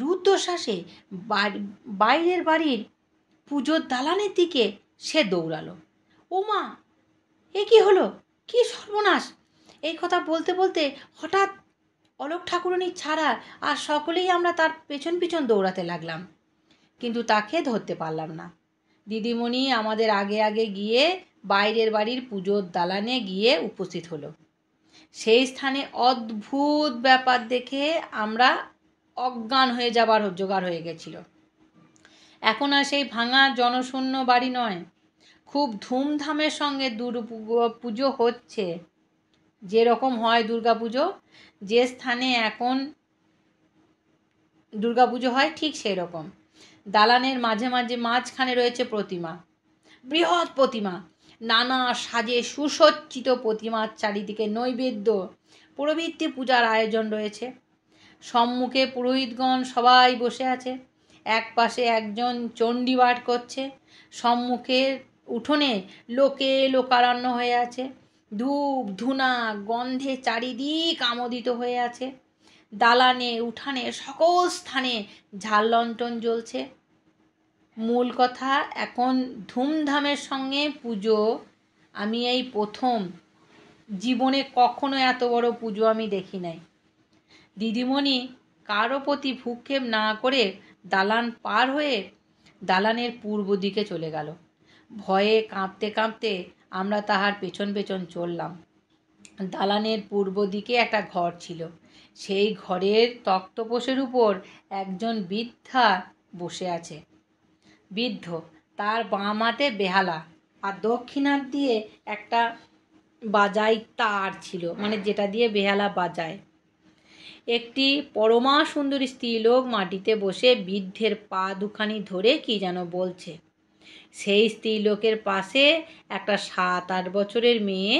রুদ্ধশ্বাসে বাইরের বাড়ির পুজোর দালানের দিকে সে দৌড়ালো। ও মা, এ কী হলো, কী সর্বনাশ! এই কথা বলতে বলতে হঠাৎ অলোক ঠাকুরানী ছাড়া আর সকলেই আমরা তার পেছন পিছন দৌড়াতে লাগলাম, কিন্তু তাকে ধরতে পারলাম না। দিদিমণি আমাদের আগে আগে গিয়ে বাইরের বাড়ির পুজোর দালানে গিয়ে উপস্থিত হলো। সেই স্থানে অদ্ভুত ব্যাপার দেখে আমরা অজ্ঞান হয়ে যাবার জোগাড় হয়ে গেছিল। এখন আর সেই ভাঙা জনশূন্য বাড়ি নয়, খুব ধুমধামের সঙ্গে পুজো হচ্ছে। যেরকম হয় দুর্গাপুজো, যে স্থানে এখন দুর্গাপুজো হয় ঠিক সেই রকম। দালানের মাঝখানে রয়েছে প্রতিমা, বৃহৎ প্রতিমা, নানা সাজে সুসজ্জিত প্রতিমার চারিদিকে নৈবেদ্য প্রভৃতি পূজার আয়োজন রয়েছে। সম্মুখে পুরোহিতগণ সবাই বসে আছে, এক পাশে একজন চণ্ডী পাঠ করছে, সম্মুখের উঠোনে লোকে লোকারণ্য হয়ে আছে, ধূপ ধুনা গন্ধে চারিদিক আমোদিত হয়ে আছে। দালানে উঠানে সকল স্থানে ঝাড় লণ্ঠন জ্বলছে। মূল কথা, এখন ধুমধামের সঙ্গে পুজো। আমি এই প্রথম, জীবনে কখনো এত বড় পুজো আমি দেখি নাই। দিদিমণি কারো প্রতি ভ্রূক্ষেপ না করে দালান পার হয়ে দালানের পূর্ব দিকে চলে গেল। ভয়ে কাঁপতে কাঁপতে আমরা তাহার পেছন পেছন চললাম। দালানের পূর্ব দিকে একটা ঘর ছিল। সেই ঘরের তক্তপোশের উপর একজন বৃদ্ধা বসে আছে। বৃদ্ধ, তার বাঁ হাতে বেহালা আর দক্ষিণ হাত দিয়ে একটা বাজাই তার ছিল, মানে যেটা দিয়ে বেহালা বাজায়। একটি পরমা সুন্দরী স্ত্রীলোক মাটিতে বসে বৃদ্ধের পা দুখানি ধরে কি যেন বলছে। সেই স্ত্রীলোকের পাশে একটা 7-8 বছরের মেয়ে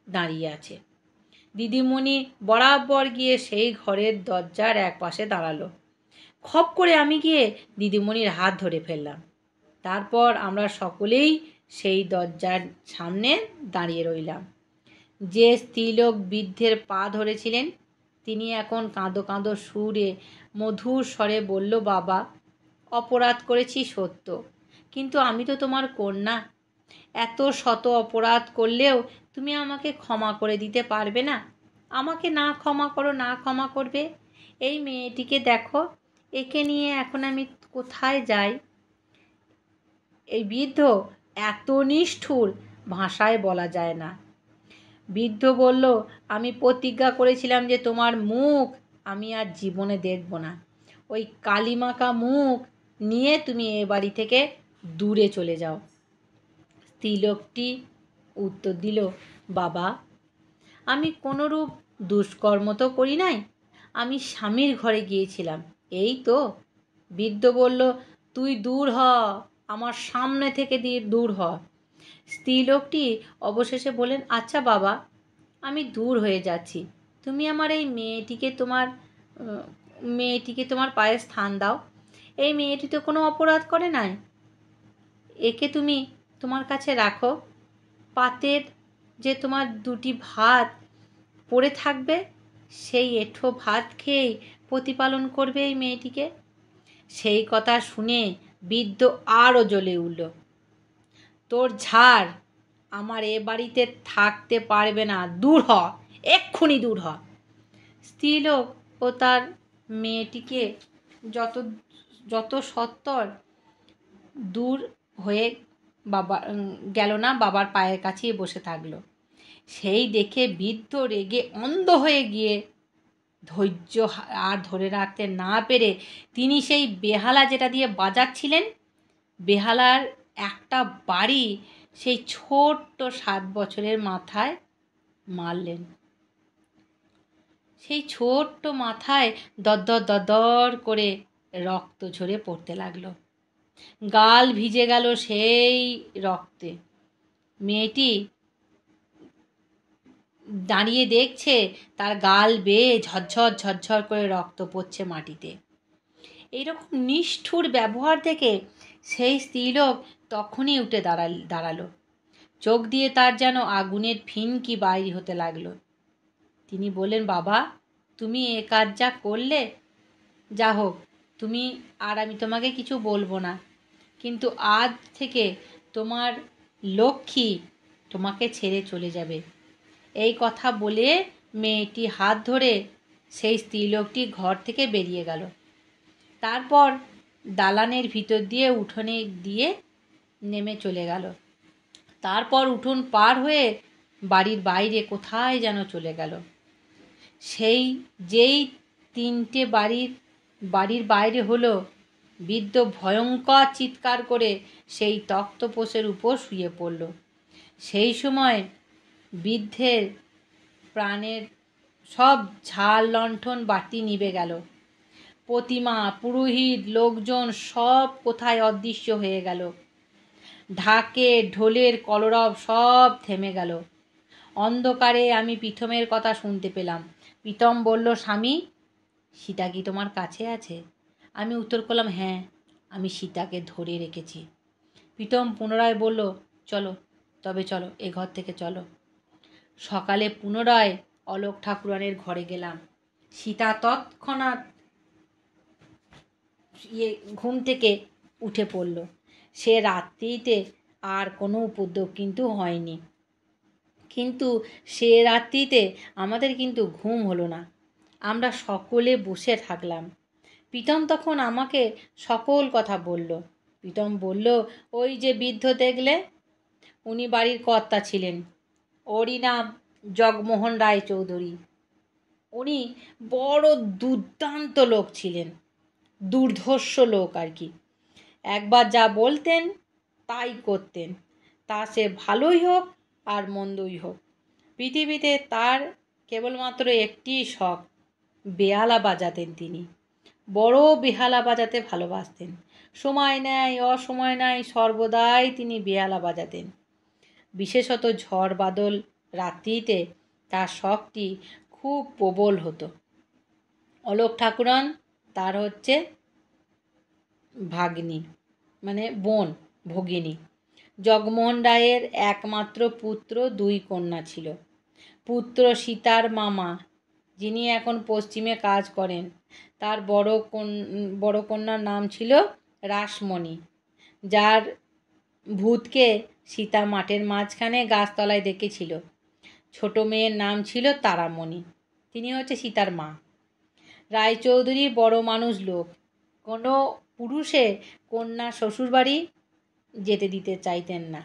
দাঁড়িয়ে আছে। দিদিমণি বরাবর গিয়ে সেই ঘরের দরজার এক পাশে দাঁড়ালো। খপ করে আমি গিয়ে দিদিমণির হাত ধরে ফেললাম। তারপর আমরা সকলেই সেই দরজার সামনে দাঁড়িয়ে রইলাম। যে স্ত্রীলোক বৃদ্ধের পা ধরেছিলেন তিনি এখন কাঁদো কাঁদো সুরে মধুর স্বরে বলল, বাবা, অপরাধ করেছি সত্য, কিন্তু আমি তো তোমার কন্যা। এত শত অপরাধ করলেও তুমি আমাকে ক্ষমা করে দিতে পারবে না? আমাকে না ক্ষমা করো, না ক্ষমা করবে? এই মেয়েটিকে দেখো, একে নিয়ে এখন আমি কোথায় যাই? এই বৃদ্ধ এত নিষ্ঠুর, ভাষায় বলা যায় না। বৃদ্ধ বলল, আমি প্রতিজ্ঞা করেছিলাম যে তোমার মুখ আমি আর জীবনে দেখব না। ওই কালিমাখা মুখ নিয়ে তুমি এ বাড়ি থেকে দূরে চলে যাও। স্ত্রীলোকটি উত্তর দিল, বাবা, আমি কোনোরূপ দুষ্কর্ম তো করি নাই। আমি স্বামীর ঘরে গিয়েছিলাম, এই তো। বৃদ্ধ বলল, তুই দূর হ, আমার সামনে থেকে দূর হ। স্ত্রীলোকটি অবশেষে বললেন, আচ্ছা বাবা, আমি দূর হয়ে যাচ্ছি। তুমি আমার এই মেয়েটিকে তোমার পায়ে স্থান দাও। এই মেয়েটি তো কোনো অপরাধ করে নাই। একে তুমি তোমার কাছে রাখো। পাতের যে তোমার 2টি ভাত পড়ে থাকবে, সেই এঁঠো ভাত খেয়েই প্রতিপালন করবে এই মেয়েটিকে। সেই কথা শুনে বৃদ্ধ আরও জ্বলে উঠল, তোর ঝাড় আমার এ বাড়িতে থাকতে পারবে না, দূর হ, এক্ষুনি দূর হ। স্ত্রীলোক ও তার মেয়েটিকে যত যত সত্বর দূর হয়ে গেল না, বাবার পায়ের কাছেই বসে থাকলো। সেই দেখে বৃদ্ধ রেগে অন্ধ হয়ে গিয়ে ধৈর্য আর ধরে রাখতে না পেরে তিনি সেই বেহালা যেটা দিয়ে বাজাচ্ছিলেন, বেহালার একটা বাড়ি সেই ছোট্ট 7 বছরের মাথায় মারলেন। সেই ছোট্ট মাথায় দরদর দরদর করে রক্ত ঝরে পড়তে লাগলো। গাল ভিজে গেল সেই রক্তে। মেয়েটি দাঁড়িয়ে দেখছে তার গাল বেয়ে ঝরঝর ঝরঝর করে রক্ত পড়ছে মাটিতে। এইরকম নিষ্ঠুর ব্যবহার দেখে সেই স্ত্রীলোক তখনই উঠে দাঁড়ালো। চোখ দিয়ে তার যেন আগুনের ফিনকি বাইর হতে লাগলো। তিনি বললেন, বাবা, তুমি এ কাজ যা করলে, যা হোক, তুমি আর আমি তোমাকে কিছু বলবো না, কিন্তু আজ থেকে তোমার লক্ষ্মী তোমাকে ছেড়ে চলে যাবে। এই কথা বলে মেয়েটি হাত ধরে সেই স্ত্রীলোকটি ঘর থেকে বেরিয়ে গেল। তারপর দালানের ভিতর দিয়ে উঠোনে দিয়ে নেমে চলে গেল। তারপর উঠোন পার হয়ে বাড়ির বাইরে কোথায় যেন চলে গেল। যেই 3টে বাড়ির বাইরে হলো, বৃদ্ধ ভয়ঙ্কর চিৎকার করে সেই তক্তপোশের উপর শুয়ে পড়ল। সেই সময় বৃদ্ধের প্রাণের সব ঝাল লণ্ঠন বাতি নিভে গেল। প্রতিমা, পুরোহিত, লোকজন সব কোথায় অদৃশ্য হয়ে গেল। ঢাকে ঢোলের কলরব সব থেমে গেল। অন্ধকারে আমি প্রীতমের কথা শুনতে পেলাম। প্রীতম বলল, স্বামী, সীতা কি তোমার কাছে আছে? আমি উত্তর করলাম, হ্যাঁ, আমি সীতাকে ধরে রেখেছি। প্রীতম পুনরায় বলল, চলো, তবে চলো, এ ঘর থেকে চলো। সকালে পুনরায় অলোক ঠাকুরানের ঘরে গেলাম। সীতা তৎক্ষণাৎ ঘুম থেকে উঠে পড়ল। সে রাত্রিতে আর কোনো উপদ্রব কিন্তু হয়নি, কিন্তু সে রাত্রিতে আমাদের কিন্তু ঘুম হলো না। আমরা সকলে বসে থাকলাম। প্রীতম তখন আমাকে সকল কথা বলল। প্রীতম বলল, ওই যে বৃদ্ধ দেখলে, উনি বাড়ির কর্তা ছিলেন। ওরই নাম জগমোহন রায়চৌধুরী। উনি বড় দুর্দান্ত লোক ছিলেন, দুর্ধর্ষ লোক আর কি। একবার যা বলতেন তাই করতেন, তা সে ভালোই হোক আর মন্দই হোক। পৃথিবীতে তার কেবলমাত্র একটি শখ, বেহালা বাজাতেন তিনি। বড় বেহালা বাজাতে ভালোবাসতেন। সময় নেয় অসময় নেয় সর্বদাই তিনি বেহালা বাজাতেন। বিশেষত ঝড় বাদল রাত্রিতে তার শখটি খুব প্রবল হতো। অলোক ঠাকুরন তার হচ্ছে ভাগ্নি, মানে বোন, ভগিনী। জগমোহন রায়ের একমাত্র পুত্র, 2 কন্যা ছিল। পুত্র সীতার মামা, যিনি এখন পশ্চিমে কাজ করেন, তার বড় কন্যার নাম ছিল রাসমণি, যার ভূতকে সীতা মাঠের মাঝখানে গাছতলায় দেখেছিল। ছোট মেয়ের নাম ছিল তারামণি, তিনি হচ্ছে সীতার মা। রায়চৌধুরী বড় মানুষ লোক, কোনো পুরুষে কন্যা শ্বশুরবাড়ি যেতে দিতে চাইতেন না।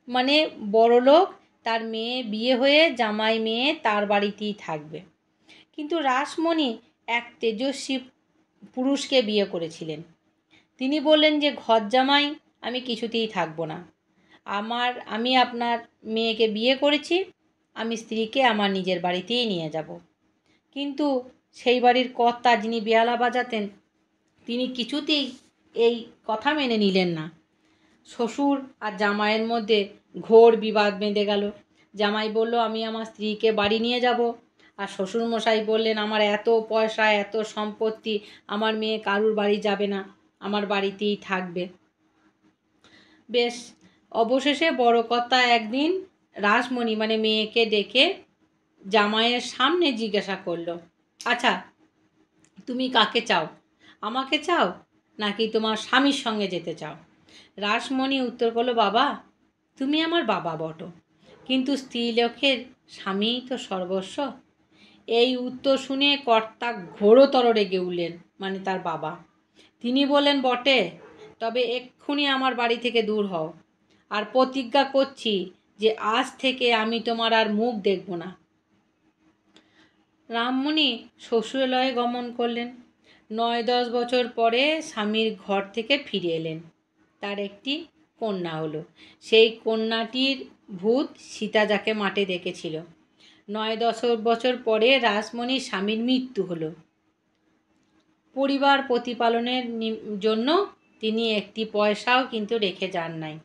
মানে বড় লোক, তার মেয়ে বিয়ে হয়ে জামাই মেয়ে তার বাড়িতেই থাকবে। কিন্তু রাসমণি এক তেজস্বী পুরুষকে বিয়ে করেছিলেন। তিনি বললেন যে, ঘর জামাই আমি কিছুতেই থাকবো না। আমি আপনার মেয়েকে বিয়ে করেছি, আমি স্ত্রীকে আমার নিজের বাড়িতেই নিয়ে যাব। কিন্তু সেই বাড়ির কর্তা, যিনি বেহালা বাজাতেন, তিনি কিছুতেই এই কথা মেনে নিলেন না। শ্বশুর আর জামাইয়ের মধ্যে ঘোর বিবাদ বেঁধে গেল। জামাই বলল, আমি আমার স্ত্রীকে বাড়ি নিয়ে যাব, আর শ্বশুরমশাই বললেন, আমার এত পয়সা এত সম্পত্তি, আমার মেয়ে কারুর বাড়ি যাবে না, আমার বাড়িতেই থাকবে। বেশ, অবশেষে বড় কর্তা একদিন রাসমণি মানে মেয়েকে ডেকে জামাইয়ের সামনে জিজ্ঞাসা করলো, আচ্ছা তুমি কাকে চাও, আমাকে চাও নাকি তোমার স্বামীর সঙ্গে যেতে চাও? রাসমণি উত্তর করলো, বাবা তুমি আমার বাবা বটো, কিন্তু স্ত্রীলোকের স্বামীই তো সর্বস্ব। এই উত্তর শুনে কর্তা ঘোরতর রেগে উঠলেন, মানে তার বাবা। তিনি বললেন, বটে, তবে এক্ষুনি আমার বাড়ি থেকে দূর হও, আর প্রতিজ্ঞা করছি যে আজ থেকে আমি তোমার আর মুখ দেখব না। রামমণি শ্বশুরালয়ে গমন করলেন। 9-10 বছর পরে স্বামীর ঘর থেকে ফিরে এলেন। তার একটি কন্যা হলো। সেই কন্যাটির ভূত সীতা যাকে মাঠে দেখেছিল। 9-10 বছর পরে রাসমণির স্বামীর মৃত্যু হলো। পরিবার প্রতিপালনের জন্য তিনি একটি পয়সাও কিন্তু রেখে যান নাই।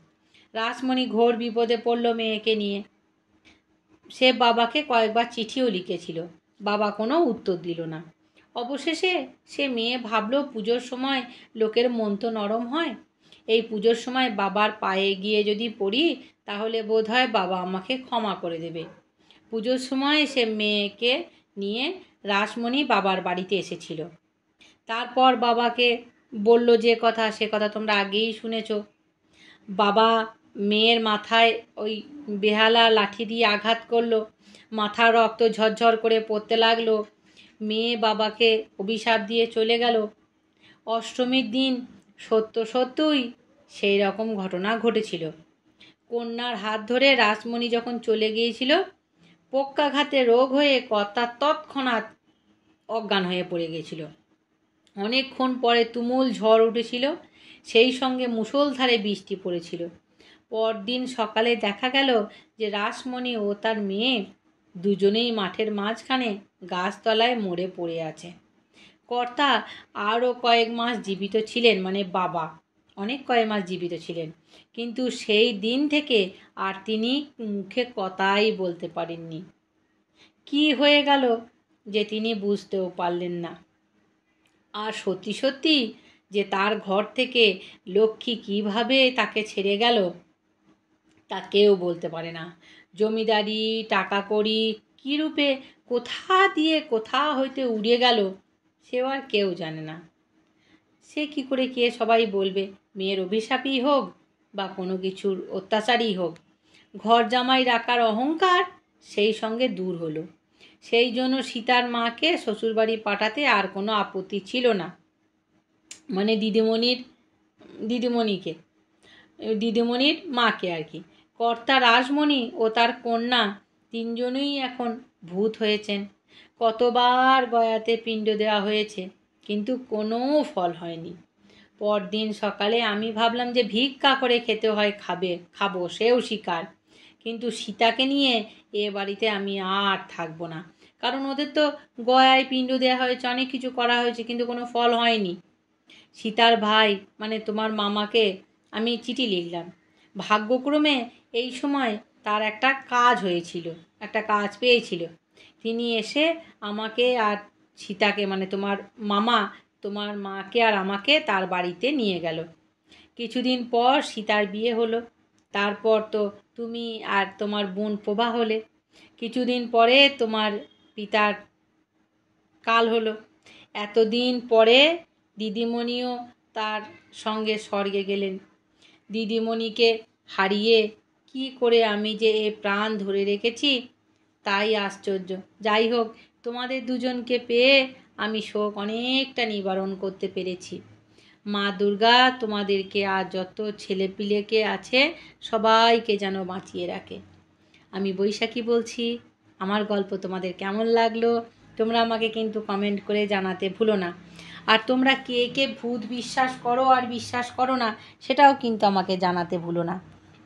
রাসমণি ঘোর বিপদে পড়ল মেয়েকে নিয়ে। সে বাবাকে কয়েকবার চিঠিও লিখেছিল, বাবা কোনো উত্তর দিল না। অবশেষে সে মেয়ে ভাবল, পুজোর সময় লোকের মন তো নরম হয়, এই পুজোর সময় বাবার পায়ে গিয়ে যদি পড়ি তাহলে বোধহয় বাবা আমাকে ক্ষমা করে দেবে। পুজোর সময় সে মেয়েকে নিয়ে রাসমণি বাবার বাড়িতে এসেছিল। তারপর বাবাকে বলল যে কথা, সে কথা তোমরা আগেই শুনেছ। বাবা মেয়ের মাথায় ওই বেহালা লাঠি দিয়ে আঘাত করলো, মাথার রক্ত ঝরঝর করে পড়তে লাগলো। মেয়ে বাবাকে অভিশাপ দিয়ে চলে গেল। অষ্টমীর দিন সত্যই সেই রকম ঘটনা ঘটেছিল। কন্যার হাত ধরে রাসমণি যখন চলে গিয়েছিল, পক্ষাঘাতে রোগ হয়ে কর্তা তৎক্ষণাৎ অজ্ঞান হয়ে পড়ে গিয়েছিল। অনেকক্ষণ পরে তুমুল ঝড় উঠেছিল, সেই সঙ্গে মুষলধারে বৃষ্টি পড়েছিল। পরদিন সকালে দেখা গেল যে রাসমণি ও তার মেয়ে দুজনেই মাঠের মাঝখানে গাছতলায় মরে পড়ে আছে। কর্তা আরও কয়েক মাস জীবিত ছিলেন, মানে বাবা অনেক কয়েক মাস জীবিত ছিলেন, কিন্তু সেই দিন থেকে আর তিনি মুখে কথাই বলতে পারেননি। কি হয়ে গেল যে তিনি বুঝতেও পারলেন না। আর সত্যি সত্যি যে তার ঘর থেকে লক্ষ্মী কিভাবে তাকে ছেড়ে গেল তা কেউ বলতে পারে না। জমিদারি টাকা কড়ি কী রূপে কোথা দিয়ে কোথা হইতে উড়ে গেল সেও আর কেউ জানে না। সে কি করে কে সবাই বলবে, মেয়ের অভিশাপই হোক বা কোনো কিছুর অত্যাচারই হোক, ঘর জামাই রাখার অহংকার সেই সঙ্গে দূর হলো। সেই জন্য সীতার মাকে শ্বশুরবাড়ি পাঠাতে আর কোনো আপত্তি ছিল না। মানে দিদিমণির মাকে আর কি। কর্তা রাসমণি ও তার কন্যা তিনজনই এখন ভূত হয়েছেন। কতবার গয়াতে পিণ্ড দেওয়া হয়েছে, কিন্তু কোনো ফল হয়নি। পরদিন সকালে আমি ভাবলাম যে ভিক্ষা করে খেতে হয়, খাবো, সেও স্বীকার। কিন্তু সীতাকে নিয়ে এ বাড়িতে আমি আর থাকবো না। কারণ ওদের তো গয়ায় পিণ্ড দেওয়া হয়েছে, অনেক কিছু করা হয়েছে, কিন্তু কোনো ফল হয়নি। সীতার ভাই মানে তোমার মামাকে আমি চিঠি লিখলাম। ভাগ্যক্রমে এই সময় তার একটা কাজ হয়েছিল, একটা কাজ পেয়েছিল। তিনি এসে আমাকে আর সীতাকে মানে তোমার মামা তোমার মাকে আর আমাকে তার বাড়িতে নিয়ে গেল। কিছুদিন পর সীতার বিয়ে হলো। তারপর তো তুমি আর তোমার বোন প্রভা হলে। কিছুদিন পরে তোমার পিতার কাল হলো। এতদিন পরে দিদিমণিও তার সঙ্গে স্বর্গে গেলেন। দিদিমণিকে হারিয়ে কি করে আমি যে এ প্রাণ ধরে রেখেছি তাই আশ্চর্য। যাই হোক, তোমাদের দুজনকে পেয়ে আমি শোক অনেকটা নিবারণ করতে পেরেছি। মা দুর্গা তোমাদেরকে আর যত ছেলেপিলেকে আছে সবাইকে যেন বাঁচিয়ে রাখে। আমি বৈশাখী বলছি। আমার গল্প তোমাদের কেমন লাগলো তোমরা আমাকে কিন্তু কমেন্ট করে জানাতে ভুলো না। আর তোমরা কে কে ভূত বিশ্বাস করো আর বিশ্বাস করো না সেটাও কিন্তু আমাকে জানাতে ভুলো না।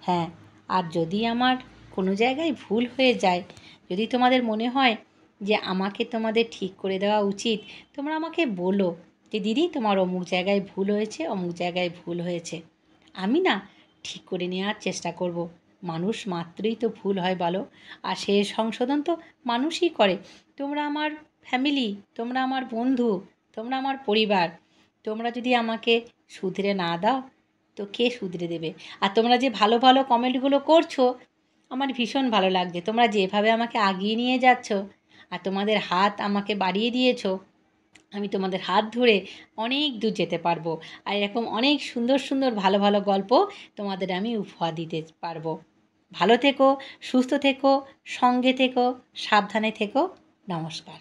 হ্যাঁ, আর যদি আমার কোনো জায়গায় ভুল হয়ে যায়, যদি তোমাদের মনে হয় যে আমাকে তোমাদের ঠিক করে দেওয়া উচিত, তোমরা আমাকে বলো যে দিদি তোমার অমুক জায়গায় ভুল হয়েছে, অমুক জায়গায় ভুল হয়েছে। আমি না ঠিক করে নেওয়ার চেষ্টা করব। মানুষ মাত্রই তো ভুল হয় বলো, আর সে সংশোধন তো মানুষই করে। তোমরা আমার ফ্যামিলি, তোমরা আমার বন্ধু, তোমরা আমার পরিবার। তোমরা যদি আমাকে শুধরে না দাও তো কে শুধরে দেবে? আর তোমরা যে ভালো ভালো কমেন্টগুলো করছো আমার ভীষণ ভালো লাগছে। তোমরা যেভাবে আমাকে আগিয়ে নিয়ে যাচ্ছ আর তোমাদের হাত আমাকে বাড়িয়ে দিয়েছো, আমি তোমাদের হাত ধরে অনেক দূর যেতে পারবো। আর এরকম অনেক সুন্দর সুন্দর ভালো ভালো গল্প তোমাদের আমি উপহার দিতে পারবো। ভালো থেকো, সুস্থ থেকো, সঙ্গে থেকো, সাবধানে থেকো। নমস্কার।